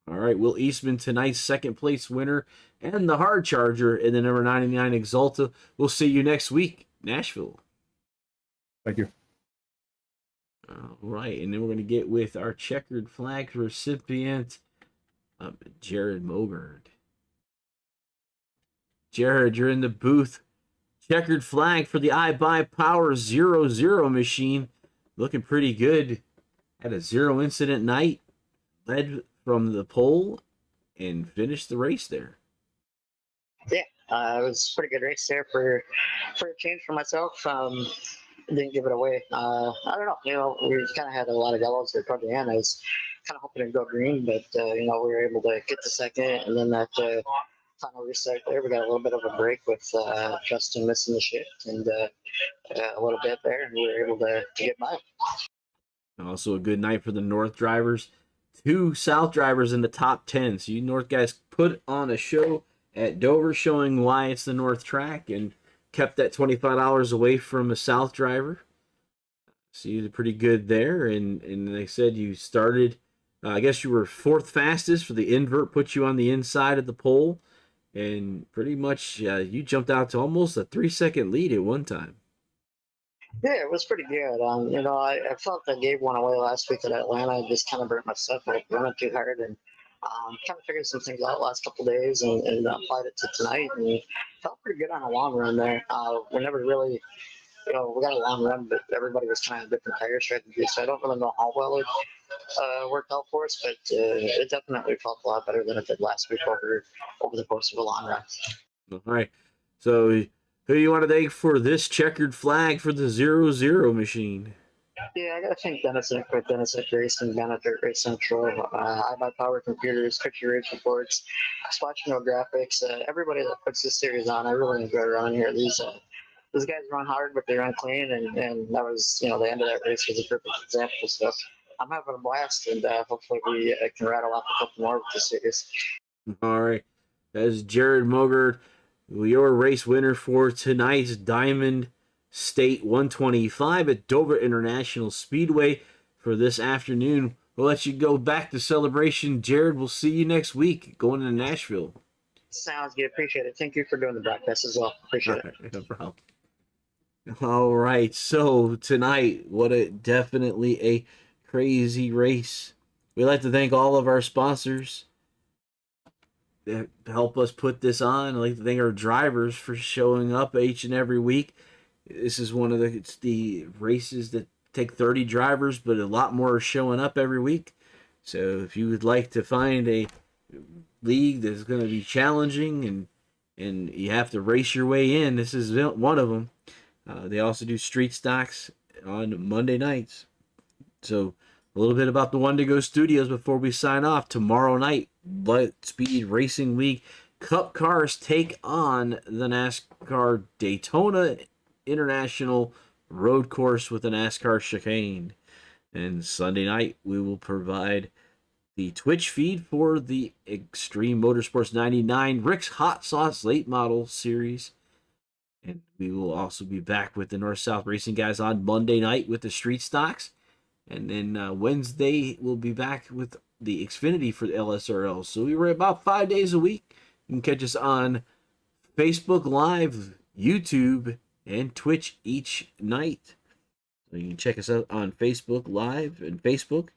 All right, Will Eastman, tonight's second place winner and the hard charger in the number 99 Exalta. We'll see you next week, Nashville. Thank you. All right, and then we're going to get with our checkered flag recipient, Jared Mogard. Jared, you're in the booth. Checkered flag for the iBuyPower 00 machine. Looking pretty good. Had a 0 incident night. Led from the pole and finished the race there. Yeah, it was a pretty good race there for a change for myself. Didn't give it away. I don't know. We kind of had a lot of yellows there toward the end. I was kind of hoping to go green, but we were able to get the second, and then that final restart there, we got a little bit of a break with Justin missing the shift and a little bit there, and we were able to get by. Also a good night for the North drivers. 2 South drivers in the top 10. So you North guys put on a show at Dover showing why it's the North track and kept that $25 away from a South driver. So you did pretty good there. And they said you started, I guess you were 4th fastest for the invert, put you on the inside of the pole. And pretty much you jumped out to almost a 3-second lead at one time. Yeah, it was pretty good. I felt I gave one away last week at Atlanta. I just kind of burnt myself out running too hard, and kind of figured some things out last couple days and applied it to tonight, and felt pretty good on a long run there. We never really, we got a long run, but everybody was trying a different tire strategy, so I don't really know how well it worked out for us, but it definitely felt a lot better than it did last week over the course of a long run. All right, so who do you want to thank for this checkered flag for the 00 machine? Yeah, I gotta thank Dennis with Dennis Racing, Bennett Dirt Race Central, iBuyPower Computers, Cookie Race Reports, Spotchino Graphics, everybody that puts this series on. I really enjoy running here. These guys run hard, but they run clean, and that was, the end of that race was a perfect example. So I'm having a blast, and hopefully we can rattle off a couple more with this series. All right, that's Jared Mogard, your race winner for tonight's Diamond State 125 at Dover International Speedway. For this afternoon, we'll let you go back to celebration. Jared, we'll see you next week going to Nashville. Sounds good. Appreciate it. Thank you for doing the broadcast as well. Appreciate it. No problem. All right, so tonight, definitely a crazy race. We'd like to thank all of our sponsors that help us put this on. I'd like to thank our drivers for showing up each and every week. This is one of the races that take 30 drivers, but a lot more are showing up every week. So if you would like to find a league that's going to be challenging and you have to race your way in, this is one of them. They also do street stocks on Monday nights. So a little bit about the Wendigo Studios before we sign off. Tomorrow night, Lightspeed Racing League Cup cars take on the NASCAR Daytona International Road Course with a NASCAR chicane. And Sunday night, we will provide the Twitch feed for the Extreme Motorsports 99 Rick's Hot Sauce Late Model Series. And we will also be back with the North-South Racing guys on Monday night with the Street Stocks. And then Wednesday, we'll be back with the Xfinity for the LSRL. So we were about 5 days a week. You can catch us on Facebook Live, YouTube, and Twitch each night. So you can check us out on Facebook Live and Facebook.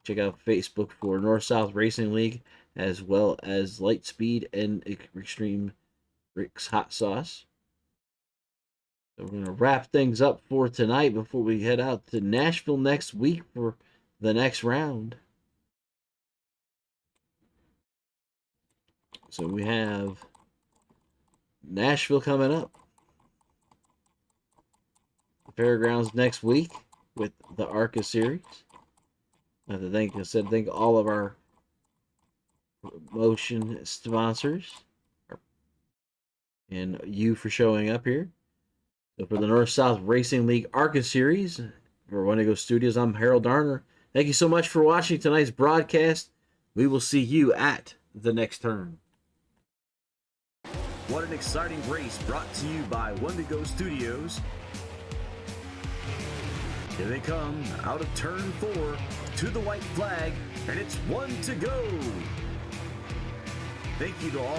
Check out Facebook for North-South Racing League, as well as Lightspeed and Extreme Rick's Hot Sauce. So we're going to wrap things up for tonight before we head out to Nashville next week for the next round. So we have Nashville coming up. Fairgrounds next week with the ARCA series. I have to thank all of our promotion sponsors and you for showing up here. So for the North-South Racing League ARCA series, for Wendigo Studios, I'm Harold Darner. Thank you so much for watching tonight's broadcast. We will see you at the next turn. What an exciting race brought to you by Wendigo Studios. Here they come out of turn 4 to the white flag, and it's 1 to go. Thank you to all our